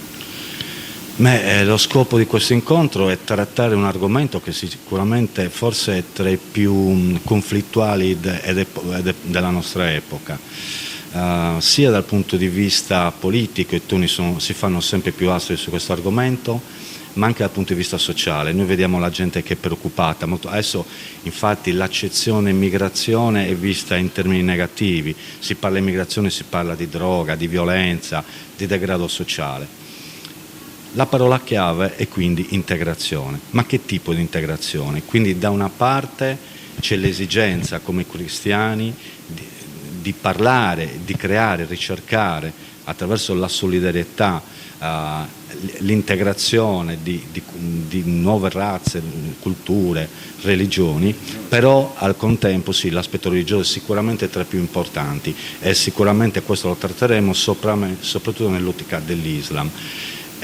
Lo scopo di questo incontro è trattare un argomento che sicuramente forse è tra i più conflittuali della nostra epoca. Sia dal punto di vista politico, i toni si fanno sempre più aspri su questo argomento, ma anche dal punto di vista sociale. Noi vediamo la gente che è preoccupata. Adesso infatti l'accezione immigrazione è vista in termini negativi, si parla di immigrazione, si parla di droga, di violenza, di degrado sociale. La parola chiave è quindi integrazione. Ma che tipo di integrazione? Quindi da una parte c'è l'esigenza come cristiani di parlare, di creare, ricercare attraverso la solidarietà, l'integrazione di nuove razze, culture, religioni, però al contempo sì, l'aspetto religioso è sicuramente tra i più importanti e sicuramente questo lo tratteremo soprattutto nell'ottica dell'Islam.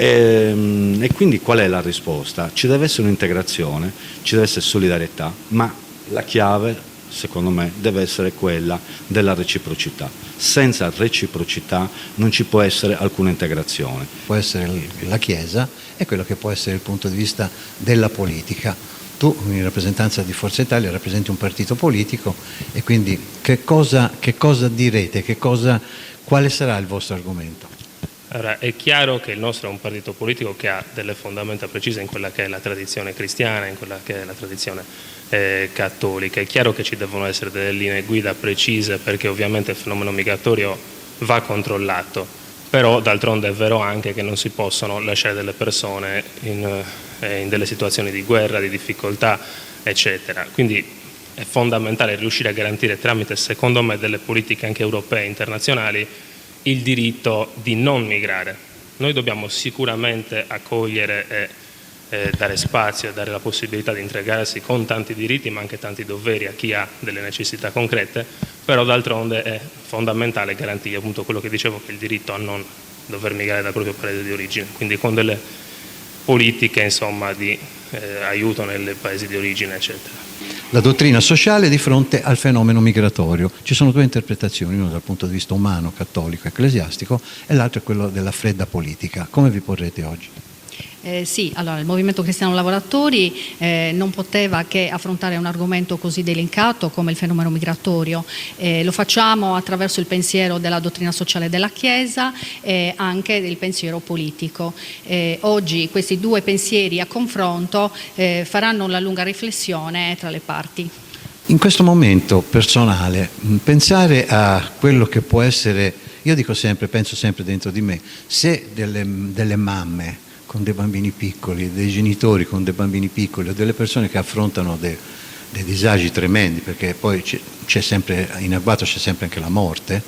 E quindi qual è la risposta? Ci deve essere un'integrazione, ci deve essere solidarietà, ma la chiave, secondo me, deve essere quella della reciprocità. Senza reciprocità non ci può essere alcuna integrazione. Può essere la Chiesa e quello che può essere il punto di vista della politica. Tu, in rappresentanza di Forza Italia, rappresenti un partito politico e quindi che cosa direte? Quale sarà il vostro argomento? Allora, è chiaro che il nostro è un partito politico che ha delle fondamenta precise in quella che è la tradizione cristiana, in quella che è la tradizione cattolica. È chiaro che ci devono essere delle linee guida precise, perché ovviamente il fenomeno migratorio va controllato, però d'altronde è vero anche che non si possono lasciare delle persone in delle situazioni di guerra, di difficoltà, eccetera. Quindi è fondamentale riuscire a garantire tramite, secondo me, delle politiche anche europee e internazionali il diritto di non migrare. Noi dobbiamo sicuramente accogliere e dare spazio e dare la possibilità di integrarsi con tanti diritti ma anche tanti doveri a chi ha delle necessità concrete, però d'altronde è fondamentale garantire appunto quello che dicevo, che è il diritto a non dover migrare dal proprio paese di origine, quindi con delle politiche insomma di aiuto nei paesi di origine, eccetera. La dottrina sociale di fronte al fenomeno migratorio. Ci sono due interpretazioni, una dal punto di vista umano, cattolico, ecclesiastico, e l'altra è quello della fredda politica. Come vi porrete oggi? Sì, allora il Movimento Cristiano Lavoratori non poteva che affrontare un argomento così delicato come il fenomeno migratorio. Lo facciamo attraverso il pensiero della dottrina sociale della Chiesa e anche del pensiero politico. Oggi questi due pensieri a confronto faranno una lunga riflessione tra le parti. In questo momento personale, pensare a quello che può essere, io dico sempre, penso sempre dentro di me, se delle mamme con dei bambini piccoli, dei genitori con dei bambini piccoli o delle persone che affrontano dei disagi tremendi, perché poi c'è sempre, in agguato c'è sempre anche la morte.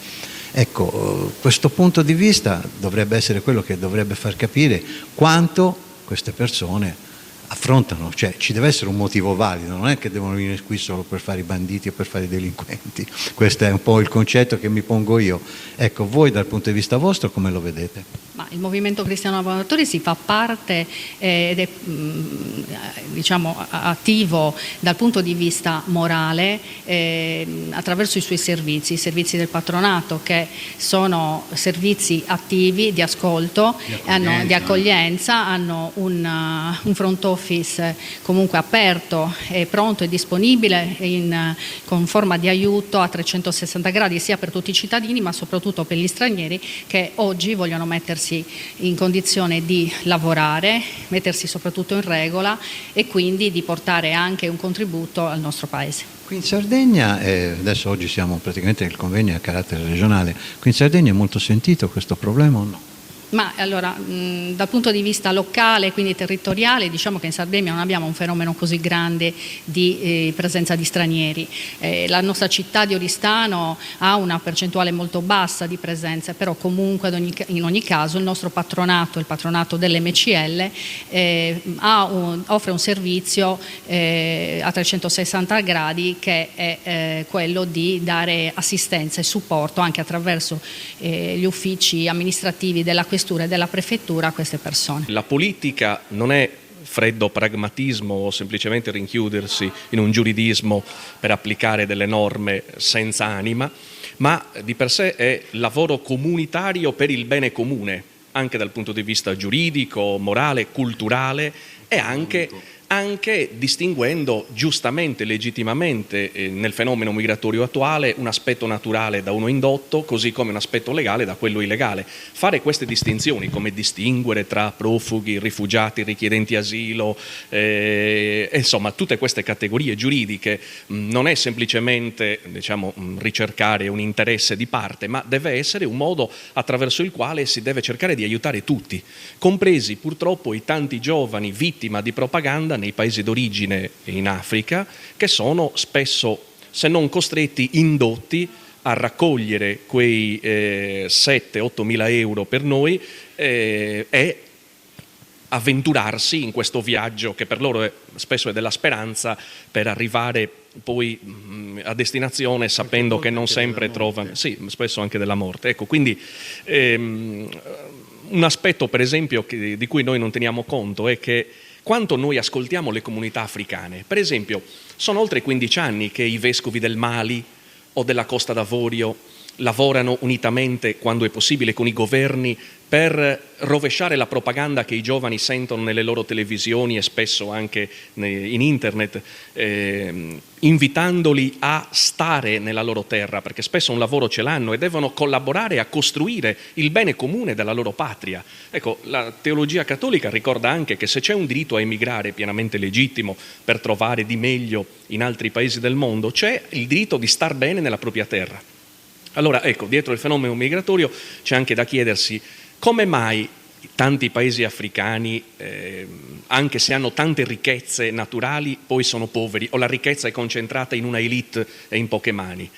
Ecco, questo punto di vista dovrebbe essere quello che dovrebbe far capire quanto queste persone affrontano, cioè ci deve essere un motivo valido, non è che devono venire qui solo per fare i banditi o per fare i delinquenti. Questo è un po' il concetto che mi pongo io. Ecco, voi dal punto di vista vostro come lo vedete? Ma il Movimento Cristiano Lavoratori si fa parte ed è diciamo attivo dal punto di vista morale attraverso i suoi servizi, i servizi del patronato, che sono servizi attivi di ascolto, di accoglienza, hanno un front office comunque aperto, pronto e disponibile con forma di aiuto a 360 gradi sia per tutti i cittadini ma soprattutto per gli stranieri che oggi vogliono mettersi in condizione di lavorare, mettersi soprattutto in regola e quindi di portare anche un contributo al nostro Paese. Qui in Sardegna, adesso oggi siamo praticamente nel convegno a carattere regionale, qui in Sardegna è molto sentito questo problema o no? Ma allora, dal punto di vista locale, quindi territoriale, diciamo che in Sardegna non abbiamo un fenomeno così grande di presenza di stranieri. La nostra città di Oristano ha una percentuale molto bassa di presenze, però comunque in ogni caso il nostro patronato, il patronato dell'MCL, offre un servizio a 360 gradi che è quello di dare assistenza e supporto anche attraverso gli uffici amministrativi della questura e della prefettura a queste persone. La politica non è freddo pragmatismo o semplicemente rinchiudersi in un giuridismo per applicare delle norme senza anima, ma di per sé è lavoro comunitario per il bene comune, anche dal punto di vista giuridico, morale, culturale e anche distinguendo giustamente, legittimamente nel fenomeno migratorio attuale un aspetto naturale da uno indotto, così come un aspetto legale da quello illegale. Fare queste distinzioni, come distinguere tra profughi, rifugiati, richiedenti asilo, insomma tutte queste categorie giuridiche, non è semplicemente ricercare un interesse di parte, ma deve essere un modo attraverso il quale si deve cercare di aiutare tutti, compresi purtroppo i tanti giovani vittima di propaganda nei paesi d'origine in Africa, che sono spesso, se non costretti, indotti a raccogliere quei 7-8 mila euro per noi e avventurarsi in questo viaggio che per loro spesso è della speranza, per arrivare poi a destinazione sapendo che non sempre trovano, sì, spesso anche della morte. Ecco, quindi Un aspetto, per esempio, di cui noi non teniamo conto è che quanto noi ascoltiamo le comunità africane. Per esempio, sono oltre 15 anni che i vescovi del Mali o della Costa d'Avorio lavorano unitamente, quando è possibile, con i governi per rovesciare la propaganda che i giovani sentono nelle loro televisioni e spesso anche in internet, invitandoli a stare nella loro terra, perché spesso un lavoro ce l'hanno e devono collaborare a costruire il bene comune della loro patria. Ecco, la teologia cattolica ricorda anche che se c'è un diritto a emigrare pienamente legittimo per trovare di meglio in altri paesi del mondo, c'è il diritto di star bene nella propria terra. Allora, ecco, dietro il fenomeno migratorio c'è anche da chiedersi come mai tanti paesi africani, anche se hanno tante ricchezze naturali, poi sono poveri, o la ricchezza è concentrata in una elite e in poche mani.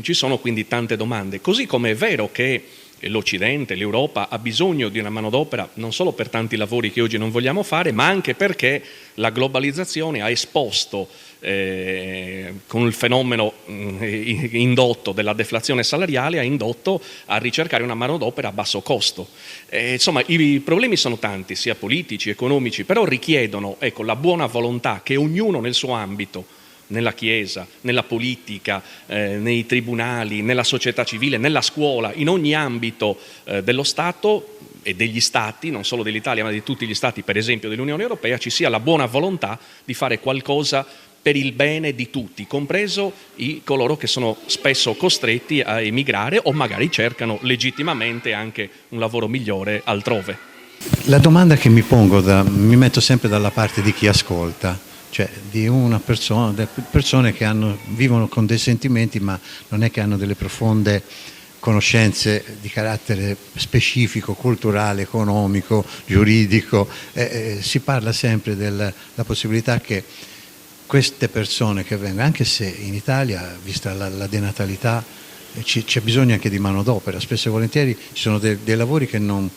Ci sono quindi tante domande. Così come è vero che l'Occidente, l'Europa ha bisogno di una manodopera non solo per tanti lavori che oggi non vogliamo fare, ma anche perché la globalizzazione ha esposto, con il fenomeno indotto della deflazione salariale, ha indotto a ricercare una manodopera a basso costo. Insomma, i problemi sono tanti, sia politici, economici, però richiedono, ecco, la buona volontà che ognuno nel suo ambito, nella Chiesa, nella politica, nei tribunali, nella società civile, nella scuola, in ogni ambito dello Stato e degli Stati, non solo dell'Italia ma di tutti gli Stati, per esempio dell'Unione Europea, ci sia la buona volontà di fare qualcosa per il bene di tutti, compreso coloro che sono spesso costretti a emigrare o magari cercano legittimamente anche un lavoro migliore altrove. La domanda che mi pongo, mi metto sempre dalla parte di chi ascolta, cioè di una persona, delle persone che vivono con dei sentimenti ma non è che hanno delle profonde conoscenze di carattere specifico, culturale, economico, giuridico. Si parla sempre della possibilità che queste persone che vengono, anche se in Italia, vista la denatalità, c'è bisogno anche di manodopera, spesso e volentieri ci sono dei lavori che non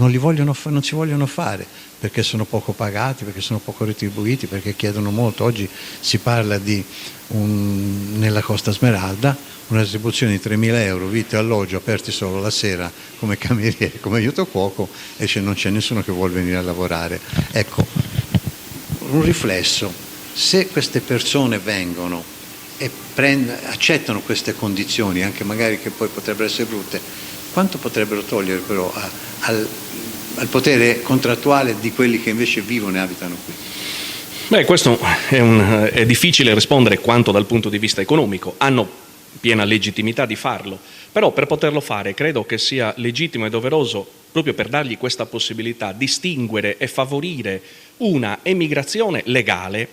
si vogliono fare perché sono poco pagati, perché sono poco retribuiti, perché chiedono molto. Oggi si parla di nella Costa Smeralda una retribuzione di 3.000 euro, vitto e alloggio, aperti solo la sera come cameriere, come aiuto cuoco, e non c'è nessuno che vuole venire a lavorare. Ecco, un riflesso: se queste persone vengono e accettano queste condizioni, anche magari che poi potrebbero essere brutte, quanto potrebbero togliere però al potere contrattuale di quelli che invece vivono e abitano qui? Beh, questo è difficile rispondere quanto dal punto di vista economico. Hanno piena legittimità di farlo, però per poterlo fare credo che sia legittimo e doveroso, proprio per dargli questa possibilità, distinguere e favorire una emigrazione legale,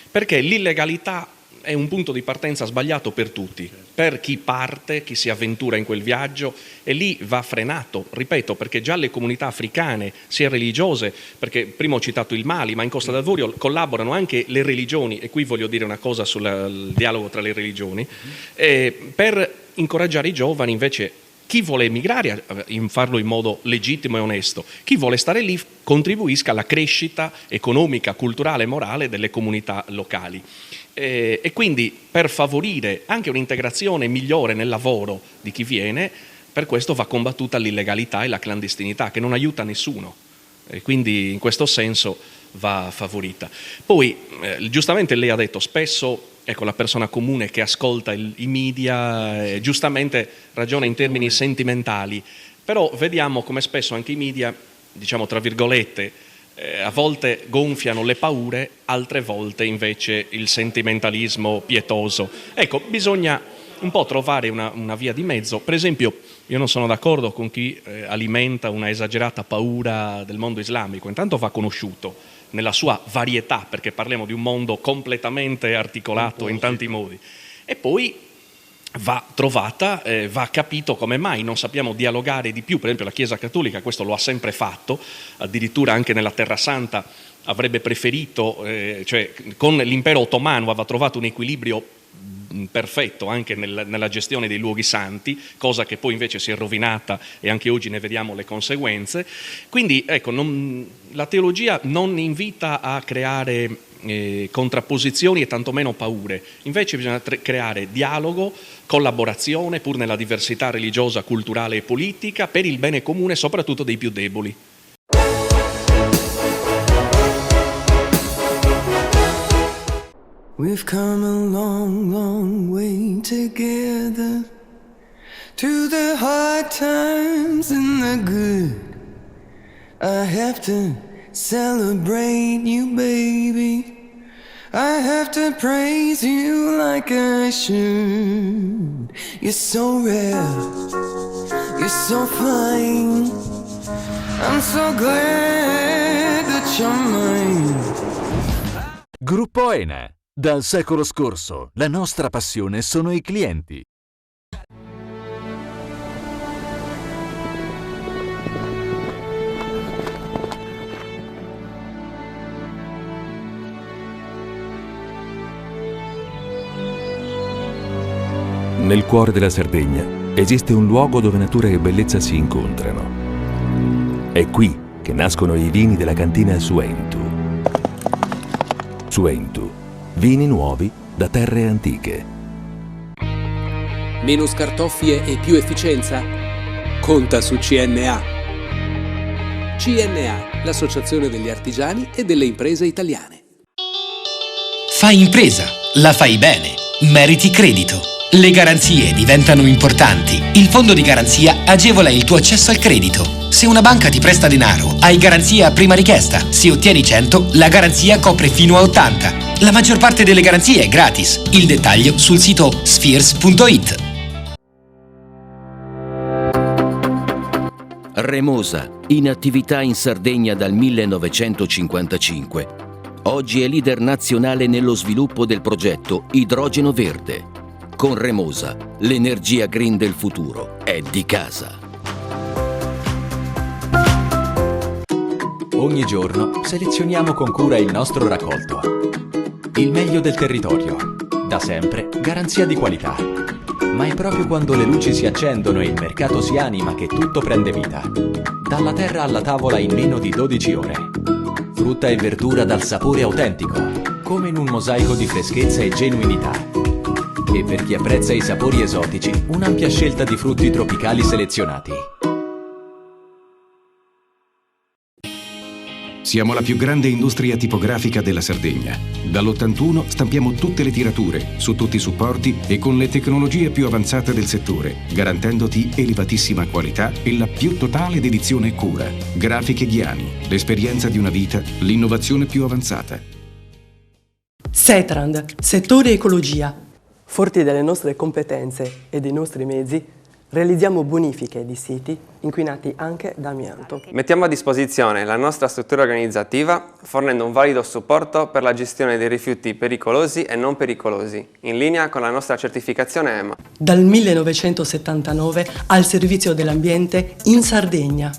perché l'illegalità è un punto di partenza sbagliato per tutti, per chi parte, chi si avventura in quel viaggio, e lì va frenato, ripeto, perché già le comunità africane, sia religiose, perché prima ho citato il Mali, ma in Costa d'Avorio collaborano anche le religioni, e qui voglio dire una cosa sul dialogo tra le religioni, per incoraggiare i giovani invece. Chi vuole emigrare, farlo in modo legittimo e onesto. Chi vuole stare lì contribuisca alla crescita economica, culturale e morale delle comunità locali. E quindi per favorire anche un'integrazione migliore nel lavoro di chi viene, per questo va combattuta l'illegalità e la clandestinità, che non aiuta nessuno. E quindi in questo senso va favorita. Poi, giustamente lei ha detto, spesso la persona comune che ascolta i media giustamente ragiona in termini sentimentali, però vediamo come spesso anche i media, diciamo tra virgolette, a volte gonfiano le paure, altre volte invece il sentimentalismo pietoso. Ecco, bisogna un po' trovare una via di mezzo. Per esempio, io non sono d'accordo con chi alimenta una esagerata paura del mondo islamico. Intanto va conosciuto nella sua varietà, perché parliamo di un mondo completamente articolato in tanti modi, e poi va trovata, va capito come mai non sappiamo dialogare di più. Per esempio la Chiesa Cattolica questo lo ha sempre fatto, addirittura anche nella Terra Santa avrebbe preferito, cioè con l'impero ottomano aveva trovato un equilibrio perfetto anche nella gestione dei luoghi santi, cosa che poi invece si è rovinata e anche oggi ne vediamo le conseguenze. Quindi ecco, la teologia non invita a creare contrapposizioni e tantomeno paure. Invece bisogna creare dialogo, collaborazione, pur nella diversità religiosa, culturale e politica, per il bene comune, soprattutto dei più deboli. We've come a long, long way together, through the hard times and the good. I have to celebrate you, baby. I have to praise you like I should. You're so rare, you're so fine. I'm so glad that you're mine. Gruppo ENE. Dal secolo scorso, la nostra passione sono i clienti. Nel cuore della Sardegna esiste un luogo dove natura e bellezza si incontrano. È qui che nascono i vini della cantina Suentu. Suentu, vini nuovi da terre antiche. Meno scartoffie e più efficienza? Conta su CNA. CNA, l'associazione degli artigiani e delle imprese italiane. Fai impresa, la fai bene, meriti credito. Le garanzie diventano importanti. Il fondo di garanzia agevola il tuo accesso al credito. Se una banca ti presta denaro, hai garanzia a prima richiesta. Se ottieni 100, la garanzia copre fino a 80. La maggior parte delle garanzie è gratis. Il dettaglio sul sito spheres.it. Remosa, in attività in Sardegna dal 1955. Oggi è leader nazionale nello sviluppo del progetto Idrogeno Verde. Con Remosa, l'energia green del futuro è di casa. Ogni giorno selezioniamo con cura il nostro raccolto. Il meglio del territorio, da sempre garanzia di qualità. Ma è proprio quando le luci si accendono e il mercato si anima che tutto prende vita. Dalla terra alla tavola in meno di 12 ore. Frutta e verdura dal sapore autentico, come in un mosaico di freschezza e genuinità. E per chi apprezza i sapori esotici, un'ampia scelta di frutti tropicali selezionati. Siamo la più grande industria tipografica della Sardegna. Dall'81 stampiamo tutte le tirature, su tutti i supporti e con le tecnologie più avanzate del settore, garantendoti elevatissima qualità e la più totale dedizione e cura. Grafiche Ghiani, l'esperienza di una vita, l'innovazione più avanzata. Setrand, settore ecologia. Forti delle nostre competenze e dei nostri mezzi, realizziamo bonifiche di siti inquinati anche da amianto. Mettiamo a disposizione la nostra struttura organizzativa fornendo un valido supporto per la gestione dei rifiuti pericolosi e non pericolosi, in linea con la nostra certificazione EMA. Dal 1979 al servizio dell'ambiente in Sardegna.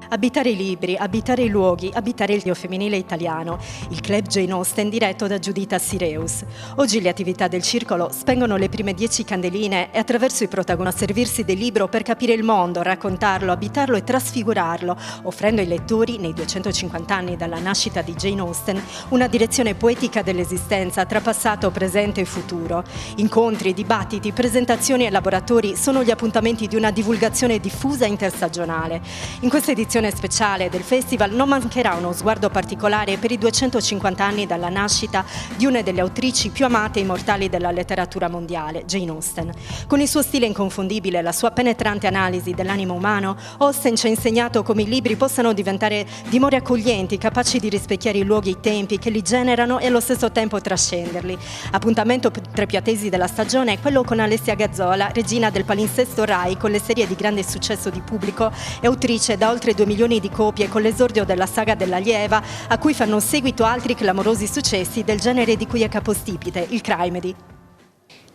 Abitare i libri, abitare i luoghi, abitare il dio femminile italiano, il club Jane Austen diretto da Giuditta Sireus. Oggi le attività del circolo spengono le prime 10 candeline e attraverso i protagonisti servirsi del libro per capire il mondo, raccontarlo, abitarlo e trasfigurarlo, offrendo ai lettori, nei 250 anni dalla nascita di Jane Austen, una direzione poetica dell'esistenza tra passato, presente e futuro. Incontri, dibattiti, presentazioni e laboratori sono gli appuntamenti di una divulgazione diffusa e interstagionale. In questa edizione speciale del festival non mancherà uno sguardo particolare per i 250 anni dalla nascita di una delle autrici più amate e immortali della letteratura mondiale, Jane Austen. Con il suo stile inconfondibile e la sua penetrante analisi dell'animo umano, Austen ci ha insegnato come i libri possano diventare dimore accoglienti, capaci di rispecchiare i luoghi e i tempi che li generano e allo stesso tempo trascenderli. Appuntamento tra i più attesi della stagione è quello con Alessia Gazzola, regina del palinsesto Rai, con le serie di grande successo di pubblico e autrice da oltre 2 milioni di copie con l'esordio della saga dell'Allieva, a cui fanno seguito altri clamorosi successi del genere di cui è capostipite, il Crimedi.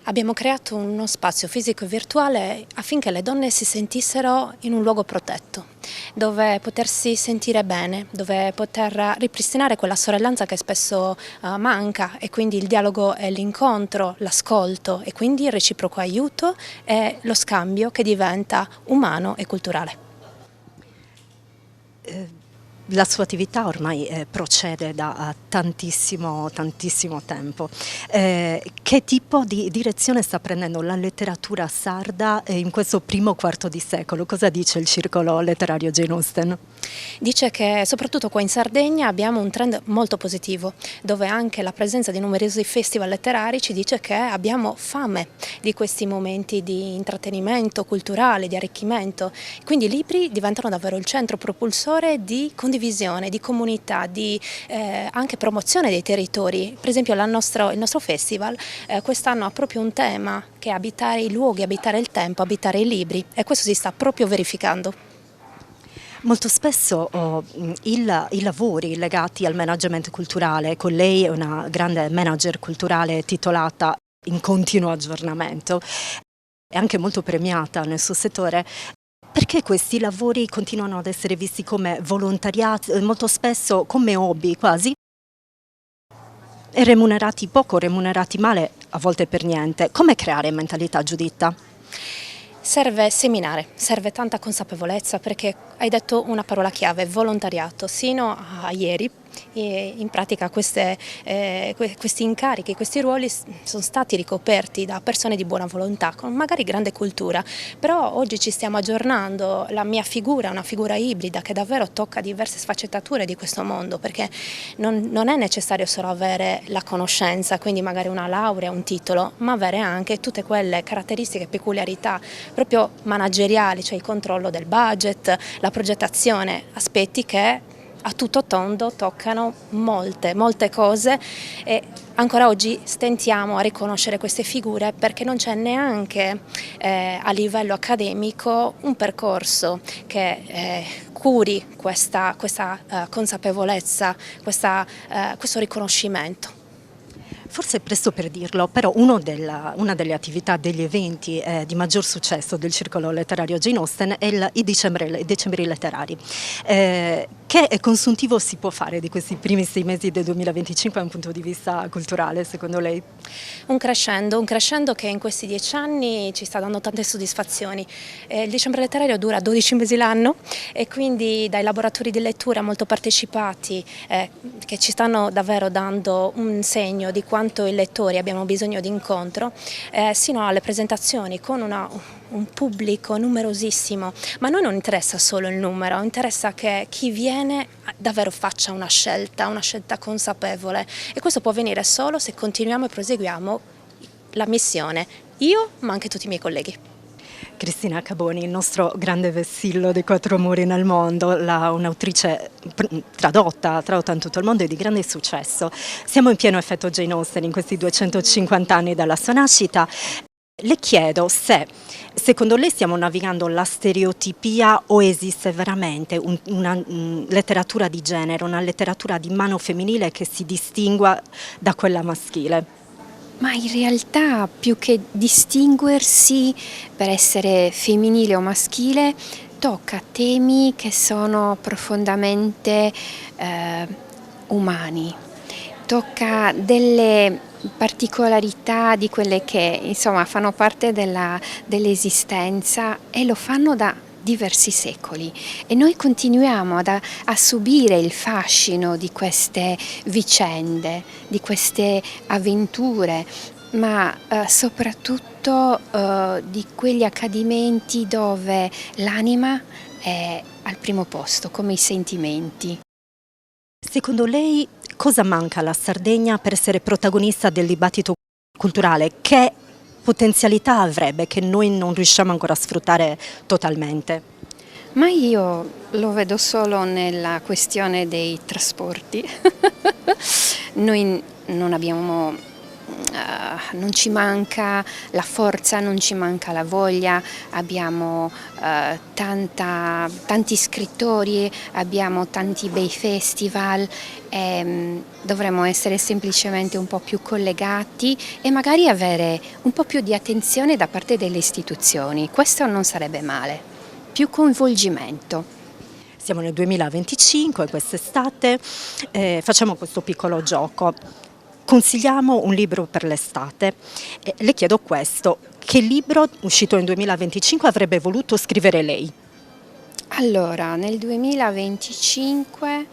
Abbiamo creato uno spazio fisico e virtuale affinché le donne si sentissero in un luogo protetto, dove potersi sentire bene, dove poter ripristinare quella sorellanza che spesso manca, e quindi il dialogo e l'incontro, l'ascolto e quindi il reciproco aiuto e lo scambio che diventa umano e culturale. La sua attività ormai procede da tantissimo tempo. Che tipo di direzione sta prendendo la letteratura sarda in questo primo quarto di secolo? Cosa dice il circolo letterario Jane Austen? Dice che soprattutto qua in Sardegna abbiamo un trend molto positivo, dove anche la presenza di numerosi festival letterari ci dice che abbiamo fame di questi momenti di intrattenimento culturale, di arricchimento. Quindi i libri diventano davvero il centro propulsore di condivisione, di comunità, di anche promozione dei territori. Per esempio il nostro festival quest'anno ha proprio un tema che è abitare i luoghi, abitare il tempo, abitare i libri, e questo si sta proprio verificando. Molto spesso i lavori legati al management culturale, con lei è una grande manager culturale titolata in continuo aggiornamento, è anche molto premiata nel suo settore. Perché questi lavori continuano ad essere visti come volontariati, molto spesso come hobby quasi, e remunerati poco, remunerati male, a volte per niente? Come creare mentalità, Giuditta? Serve seminare, serve tanta consapevolezza, perché hai detto una parola chiave, volontariato. Sino a ieri in pratica questi incarichi, questi ruoli sono stati ricoperti da persone di buona volontà, con magari grande cultura, però oggi ci stiamo aggiornando. La mia figura è una figura ibrida che davvero tocca diverse sfaccettature di questo mondo, perché non è necessario solo avere la conoscenza, quindi magari una laurea, un titolo, ma avere anche tutte quelle caratteristiche e peculiarità proprio manageriali, cioè il controllo del budget, la progettazione, aspetti che a tutto tondo toccano molte cose, e ancora oggi stentiamo a riconoscere queste figure perché non c'è neanche a livello accademico un percorso che curi questa consapevolezza, questo riconoscimento. Forse è presto per dirlo, però una delle attività, degli eventi di maggior successo del circolo letterario Jane Austen è i Decembri letterari. Che consuntivo si può fare di questi primi 6 mesi del 2025 da un punto di vista culturale, secondo lei? Un crescendo che in questi 10 anni ci sta dando tante soddisfazioni. Il Dicembre letterario dura 12 mesi l'anno, e quindi dai laboratori di lettura molto partecipati che ci stanno davvero dando un segno di quanto i lettori abbiamo bisogno di incontro, sino alle presentazioni con un pubblico numerosissimo. Ma a noi non interessa solo il numero, interessa che chi viene davvero faccia una scelta consapevole, e questo può avvenire solo se continuiamo e proseguiamo la missione, io ma anche tutti i miei colleghi. Cristina Caboni, il nostro grande vessillo dei 4 muri nel mondo, un'autrice tradotta in tutto il mondo e di grande successo. Siamo in pieno effetto Jane Austen in questi 250 anni dalla sua nascita. Le chiedo se, secondo lei, stiamo navigando la stereotipia o esiste veramente una letteratura di genere, una letteratura di mano femminile che si distingua da quella maschile? Ma in realtà, più che distinguersi per essere femminile o maschile, tocca temi che sono profondamente umani, tocca delle particolarità di quelle che insomma fanno parte dell'esistenza, e lo fanno da diversi secoli, e noi continuiamo a subire il fascino di queste vicende, di queste avventure, ma soprattutto di quegli accadimenti dove l'anima è al primo posto, come i sentimenti. Secondo lei cosa manca alla Sardegna per essere protagonista del dibattito culturale? Che potenzialità avrebbe che noi non riusciamo ancora a sfruttare totalmente? Ma io lo vedo solo nella questione dei trasporti. Noi non abbiamo non ci manca la forza, non ci manca la voglia, abbiamo tanti scrittori, abbiamo tanti bei festival, dovremmo essere semplicemente un po' più collegati e magari avere un po' più di attenzione da parte delle istituzioni. Questo non sarebbe male, più coinvolgimento. Siamo nel 2025, quest'estate, facciamo questo piccolo gioco. Consigliamo un libro per l'estate. Le chiedo questo: che libro uscito nel 2025 avrebbe voluto scrivere lei? Allora, nel 2025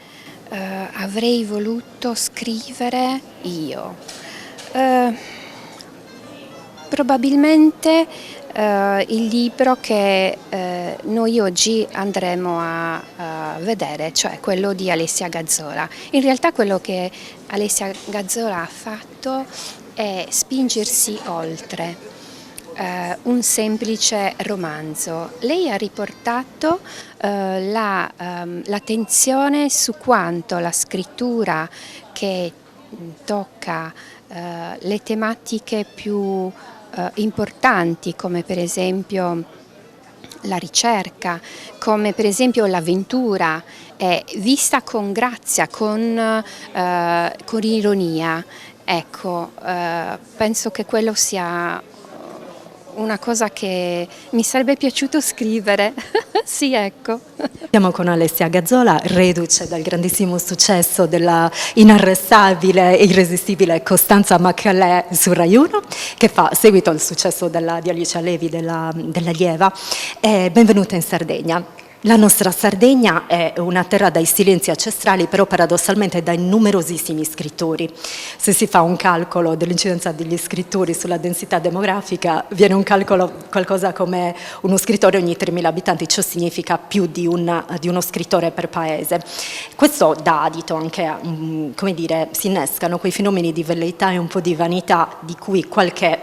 avrei voluto scrivere io. Probabilmente il libro che noi oggi andremo a vedere, cioè quello di Alessia Gazzola. In realtà quello che Alessia Gazzola ha fatto è spingersi oltre un semplice romanzo. Lei ha riportato l'attenzione su quanto la scrittura che tocca le tematiche più importanti, come per esempio la ricerca, come per esempio l'avventura, è vista con grazia, con ironia. Ecco, penso che quello sia una cosa che mi sarebbe piaciuto scrivere. Sì, ecco. Siamo con Alessia Gazzola, reduce dal grandissimo successo della inarrestabile e irresistibile Costanza Macalè su Rai 1, che fa seguito al successo di Alice Levi dell'Allieva. Benvenuta in Sardegna. La nostra Sardegna è una terra dai silenzi ancestrali, però paradossalmente dai numerosissimi scrittori. Se si fa un calcolo dell'incidenza degli scrittori sulla densità demografica, viene un calcolo qualcosa come uno scrittore ogni 3.000 abitanti, ciò significa più di uno scrittore per paese. Questo dà adito anche a, come dire, si innescano quei fenomeni di velleità e un po' di vanità di cui qualche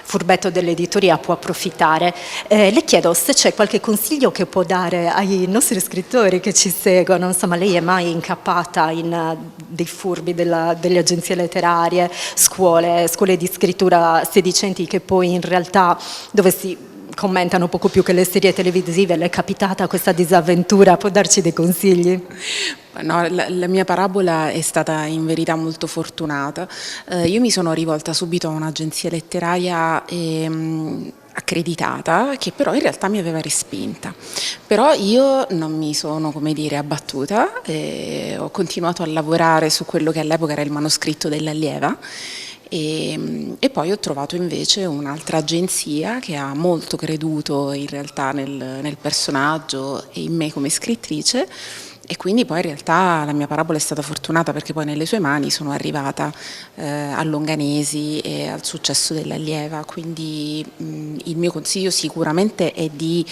furbetto dell'editoria può approfittare. Le chiedo se c'è qualche consiglio che può dare ai nostri scrittori che ci seguono. Insomma, lei è mai incappata in dei furbi delle agenzie letterarie, scuole di scrittura sedicenti che poi in realtà dove si commentano poco più che le serie televisive? Le è capitata questa disavventura? Può darci dei consigli? No, la mia parabola è stata in verità molto fortunata. Io mi sono rivolta subito a un'agenzia letteraria accreditata, che però in realtà mi aveva respinta. Però io non mi sono, come dire, abbattuta, ho continuato a lavorare su quello che all'epoca era il manoscritto dell'Allieva. E poi ho trovato invece un'altra agenzia che ha molto creduto in realtà nel personaggio e in me come scrittrice, e quindi poi in realtà la mia parabola è stata fortunata perché poi nelle sue mani sono arrivata a Longanesi e al successo dell'Allieva. Quindi il mio consiglio sicuramente è di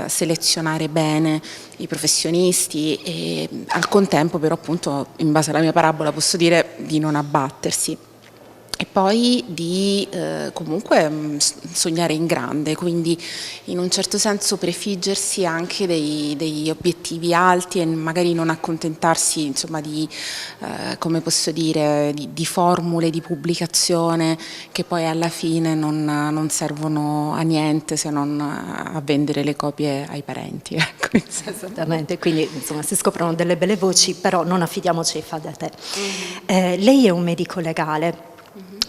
selezionare bene i professionisti e al contempo però appunto in base alla mia parabola posso dire di non abbattersi. E poi di comunque sognare in grande, quindi in un certo senso prefiggersi anche degli obiettivi alti e magari non accontentarsi insomma di, come posso dire, di formule di pubblicazione che poi alla fine non servono a niente se non a vendere le copie ai parenti. Ecco. Esattamente, quindi insomma si scoprono delle belle voci, però non affidiamoci ai fa da te. Lei è un medico legale.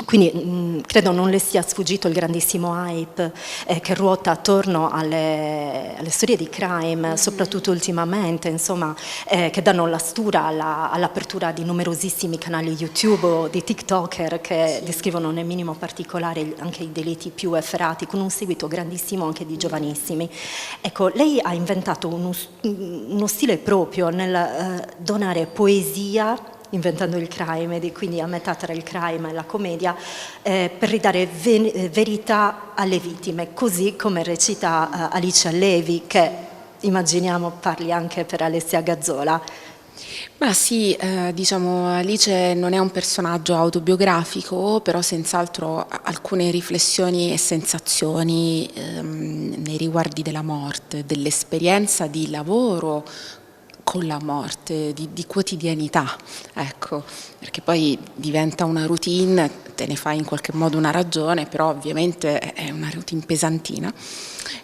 Quindi credo non le sia sfuggito il grandissimo hype che ruota attorno alle storie di crime, soprattutto ultimamente, insomma, che danno la stura all'apertura di numerosissimi canali YouTube o di TikToker che descrivono nel minimo particolare anche i delitti più efferati, con un seguito grandissimo anche di giovanissimi. Ecco, lei ha inventato uno stile proprio nel donare poesia, inventando il crime, quindi a metà tra il crime e la commedia, per ridare verità alle vittime, così come recita Alice Levi, che immaginiamo parli anche per Alessia Gazzola. Ma sì, diciamo Alice non è un personaggio autobiografico, però senz'altro alcune riflessioni e sensazioni nei riguardi della morte, dell'esperienza di lavoro con la morte, di quotidianità, ecco, perché poi diventa una routine, te ne fai in qualche modo una ragione, però ovviamente è una routine pesantina.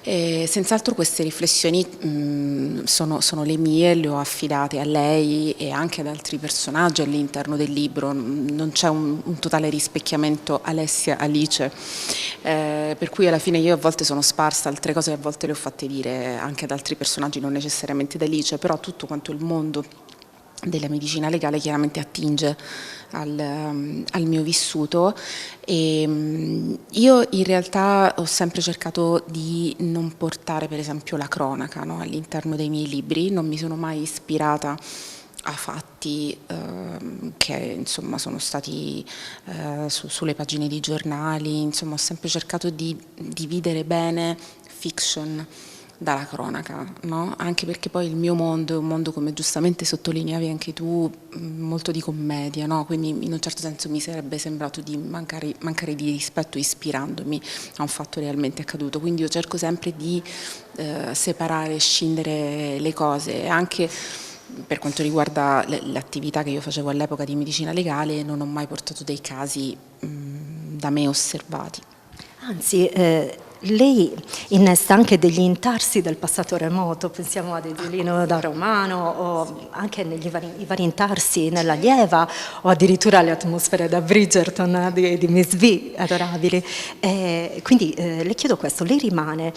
E senz'altro queste riflessioni sono le mie, le ho affidate a lei e anche ad altri personaggi all'interno del libro, non c'è un totale rispecchiamento Alessia-Alice, per cui alla fine io a volte sono sparsa, altre cose a volte le ho fatte dire anche ad altri personaggi, non necessariamente da Alice, però tutto quanto il mondo della medicina legale chiaramente attinge al mio vissuto e io in realtà ho sempre cercato di non portare per esempio la cronaca, no, all'interno dei miei libri, non mi sono mai ispirata a fatti che insomma sono stati sulle pagine di giornali, insomma ho sempre cercato di dividere bene fiction dalla cronaca, no? Anche perché poi il mio mondo è un mondo, come giustamente sottolineavi anche tu, molto di commedia, no? Quindi in un certo senso mi sarebbe sembrato di mancare di rispetto ispirandomi a un fatto realmente accaduto, quindi io cerco sempre di separare e scindere le cose, anche per quanto riguarda l'attività che io facevo all'epoca di medicina legale non ho mai portato dei casi da me osservati. Anzi, lei innesta anche degli intarsi del passato remoto, pensiamo ad Edilino da Romano o anche i vari intarsi nella Lieva o addirittura alle atmosfere da Bridgerton di Miss V, adorabili. Quindi le chiedo questo, lei rimane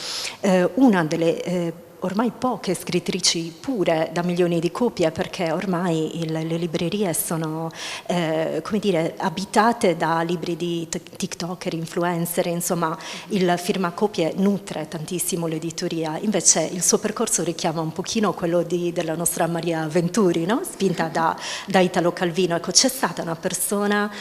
una delle ormai poche scrittrici pure da milioni di copie, perché ormai le librerie sono come dire, abitate da libri di tiktoker, influencer, insomma il firmacopie nutre tantissimo l'editoria, invece il suo percorso richiama un pochino quello della nostra Maria Venturi, no? Spinta da Italo Calvino. Ecco, c'è stata una persona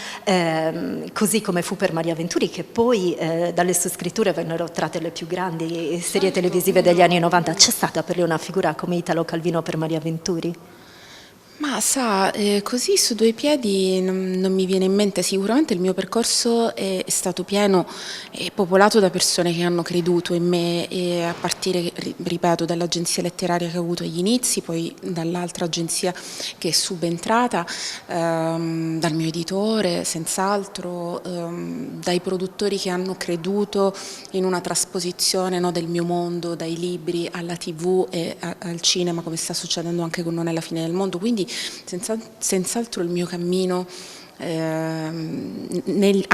così come fu per Maria Venturi, che poi dalle sue scritture vennero tratte le più grandi serie televisive degli anni 90. C'è stata per lei una figura come Italo Calvino per Maria Venturi? Ma sa, così su due piedi non mi viene in mente. Sicuramente il mio percorso è stato pieno e popolato da persone che hanno creduto in me, e a partire, ripeto, dall'agenzia letteraria che ho avuto agli inizi, poi dall'altra agenzia che è subentrata, dal mio editore, senz'altro, dai produttori che hanno creduto in una trasposizione, no, del mio mondo, dai libri alla TV e al cinema, come sta succedendo anche con Non è la fine del mondo. Quindi senz'altro il mio cammino, nel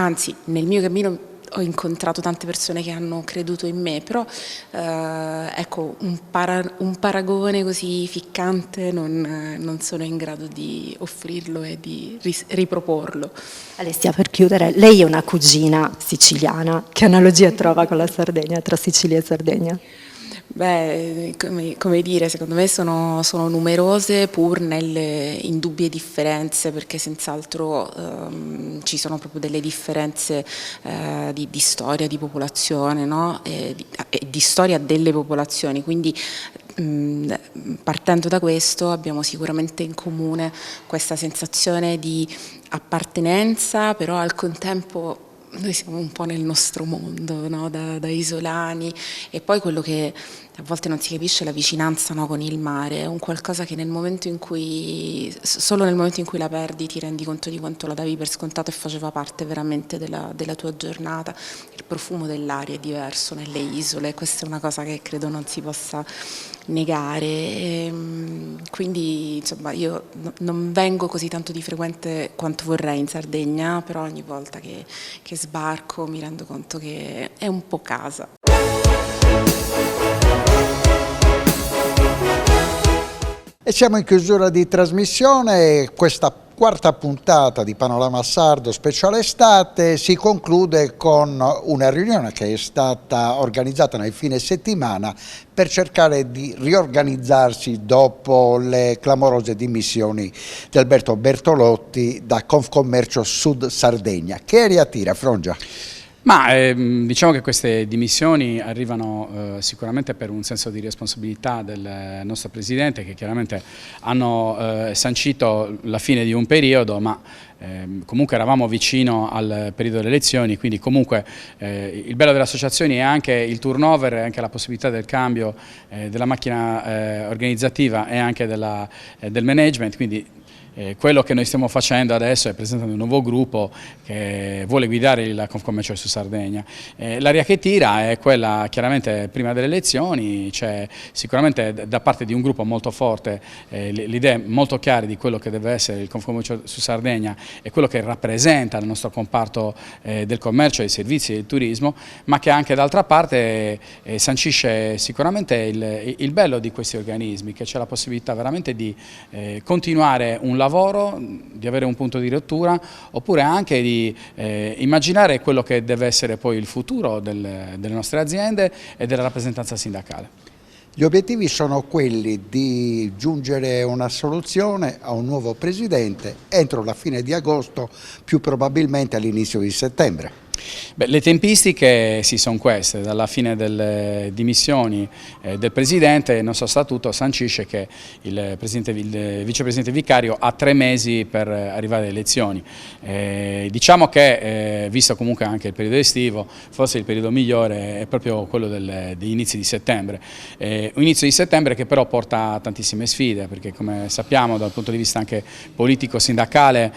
mio cammino ho incontrato tante persone che hanno creduto in me, però ecco, un paragone così ficcante non sono in grado di offrirlo e di riproporlo. Alessia, per chiudere, lei è una cugina siciliana, che analogia trova con la Sardegna, tra Sicilia e Sardegna? Beh, come dire, secondo me sono numerose pur nelle indubbie differenze, perché senz'altro ci sono proprio delle differenze di storia, di popolazione, no? E di storia delle popolazioni, quindi partendo da questo abbiamo sicuramente in comune questa sensazione di appartenenza, però al contempo noi siamo un po' nel nostro mondo, no? da isolani, e poi quello che a volte non si capisce è la vicinanza, no, con il mare, è un qualcosa che solo nel momento in cui la perdi ti rendi conto di quanto la davi per scontato e faceva parte veramente della tua giornata. Il profumo dell'aria è diverso nelle isole, questa è una cosa che credo non si possa negare, quindi insomma io non vengo così tanto di frequente quanto vorrei in Sardegna, però ogni volta che sbarco mi rendo conto che è un po' casa. E siamo in chiusura di trasmissione. Questa quarta puntata di Panorama Sardo speciale estate si conclude con una riunione che è stata organizzata nel fine settimana per cercare di riorganizzarsi dopo le clamorose dimissioni di Alberto Bertolotti da Confcommercio Sud Sardegna. Che aria tira, Frongia? Ma diciamo che queste dimissioni arrivano sicuramente per un senso di responsabilità del nostro Presidente, che chiaramente hanno sancito la fine di un periodo, ma comunque eravamo vicino al periodo delle elezioni, quindi comunque il bello delle associazioni è anche il turnover, è anche la possibilità del cambio della macchina organizzativa e anche del management, quindi quello che noi stiamo facendo adesso è presentare un nuovo gruppo che vuole guidare il Confcommercio su Sardegna. L'aria che tira è quella chiaramente prima delle elezioni, c'è sicuramente da parte di un gruppo molto forte le idee molto chiare di quello che deve essere il Confcommercio su Sardegna e quello che rappresenta il nostro comparto del commercio, dei servizi e del turismo, ma che anche d'altra parte sancisce sicuramente il bello di questi organismi, che c'è la possibilità veramente di continuare un lavoro, di avere un punto di rottura, oppure anche di immaginare quello che deve essere poi il futuro delle nostre aziende e della rappresentanza sindacale. Gli obiettivi sono quelli di giungere a una soluzione, a un nuovo presidente entro la fine di agosto, più probabilmente all'inizio di settembre. Beh, le tempistiche sì, sono queste. Dalla fine delle dimissioni del Presidente, il nostro statuto sancisce che il vicepresidente vicario ha 3 mesi per arrivare alle elezioni. Diciamo che, visto comunque anche il periodo estivo, forse il periodo migliore è proprio quello degli inizi di settembre. Un inizio di settembre che però porta a tantissime sfide, perché come sappiamo dal punto di vista anche politico-sindacale,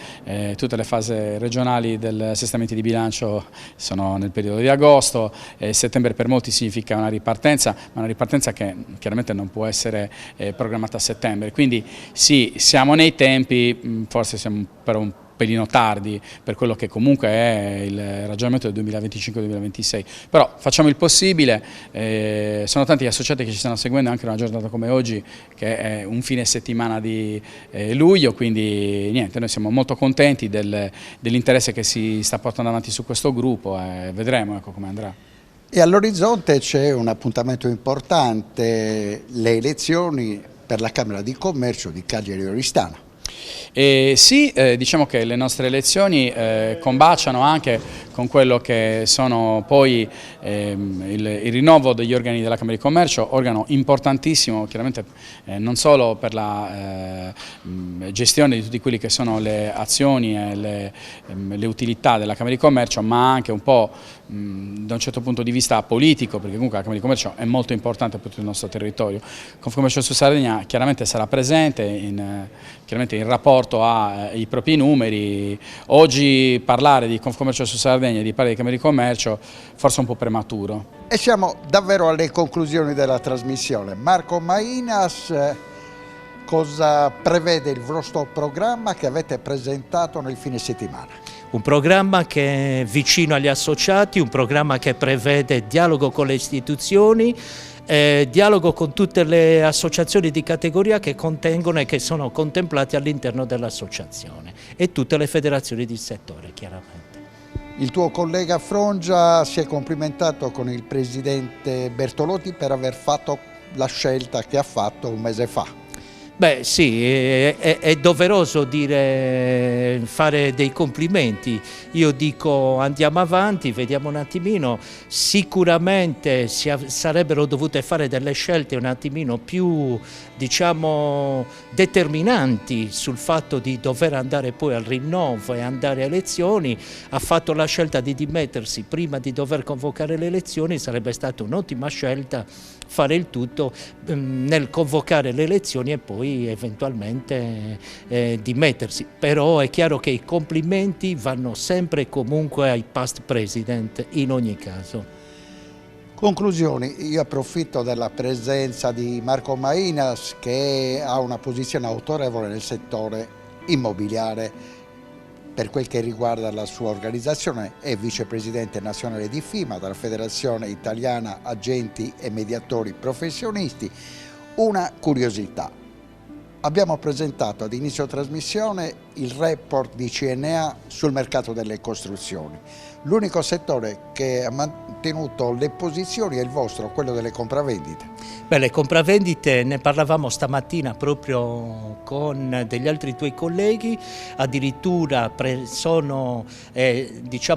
tutte le fasi regionali degli assestamenti di bilancio sono nel periodo di agosto, settembre per molti significa una ripartenza, ma una ripartenza che chiaramente non può essere programmata a settembre, quindi sì, siamo nei tempi, forse siamo però un pelino tardi per quello che comunque è il ragionamento del 2025-2026, però facciamo il possibile, sono tanti gli associati che ci stanno seguendo anche una giornata come oggi che è un fine settimana di luglio, quindi niente, noi siamo molto contenti dell'interesse che si sta portando avanti su questo gruppo e vedremo come andrà. E all'orizzonte c'è un appuntamento importante, le elezioni per la Camera di Commercio di Cagliari Oristano. Sì, diciamo che le nostre elezioni combaciano anche con quello che sono poi il rinnovo degli organi della Camera di Commercio, organo importantissimo chiaramente non solo per la gestione di tutte quelle che sono le azioni e le utilità della Camera di Commercio, ma anche un po' da un certo punto di vista politico, perché comunque la Camera di Commercio è molto importante per tutto il nostro territorio. Confcommercio su Sardegna chiaramente sarà presente chiaramente in rapporto ai propri numeri. Oggi parlare di Confcommercio su Sardegna e di parlare di Camera di Commercio forse è un po' prematuro. E siamo davvero alle conclusioni della trasmissione. Marco Mainas, cosa prevede il vostro programma che avete presentato nel fine settimana? Un programma che è vicino agli associati, un programma che prevede dialogo con le istituzioni, dialogo con tutte le associazioni di categoria che contengono e che sono contemplate all'interno dell'associazione e tutte le federazioni di settore, chiaramente. Il tuo collega Frongia si è complimentato con il presidente Bertolotti per aver fatto la scelta che ha fatto un mese fa. Beh sì, è doveroso fare dei complimenti. Io dico andiamo avanti, vediamo un attimino, sicuramente sarebbero dovute fare delle scelte un attimino più, diciamo, determinanti sul fatto di dover andare poi al rinnovo e andare a elezioni. Ha fatto la scelta di dimettersi prima di dover convocare le elezioni, sarebbe stata un'ottima scelta fare il tutto nel convocare le elezioni e poi eventualmente dimettersi. Però è chiaro che i complimenti vanno sempre e comunque ai past president in ogni caso. Conclusioni, io approfitto della presenza di Marco che ha una posizione autorevole nel settore immobiliare. Per quel che riguarda la sua organizzazione è vicepresidente nazionale di FIMA, della Federazione Italiana Agenti e Mediatori Professionisti. Una curiosità, abbiamo presentato ad inizio trasmissione il report di CNA sul mercato delle costruzioni. L'unico settore che ha mantenuto le posizioni è il vostro, quello delle compravendite. Beh, le compravendite ne parlavamo stamattina proprio con degli altri tuoi colleghi, addirittura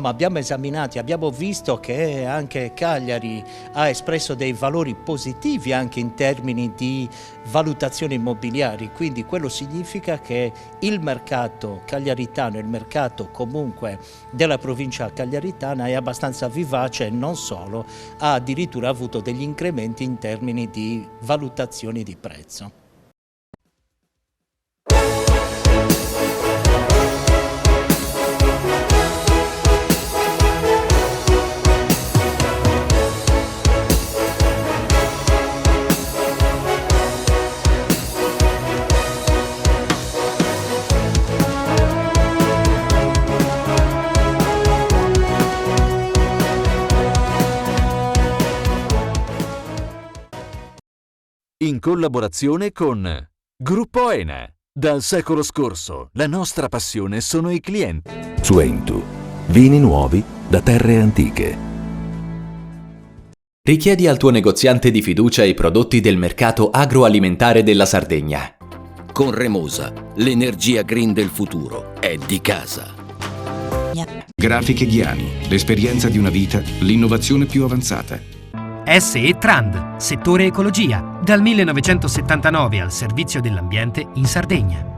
abbiamo esaminato, abbiamo visto che anche Cagliari ha espresso dei valori positivi anche in termini di valutazioni immobiliari, quindi quello significa che il mercato cagliaritano, il mercato comunque della provincia cagliaritana è abbastanza vivace e non solo, ha addirittura avuto degli incrementi in termini di valutazioni di prezzo. In collaborazione con Gruppo Ena. Dal secolo scorso, la nostra passione sono i clienti. Suentu. Vini nuovi da terre antiche. Richiedi al tuo negoziante di fiducia i prodotti del mercato agroalimentare della Sardegna. Con Remosa, l'energia green del futuro è di casa. Grafiche Ghiani, l'esperienza di una vita, l'innovazione più avanzata. SE Trand, settore ecologia, dal 1979 al servizio dell'ambiente in Sardegna.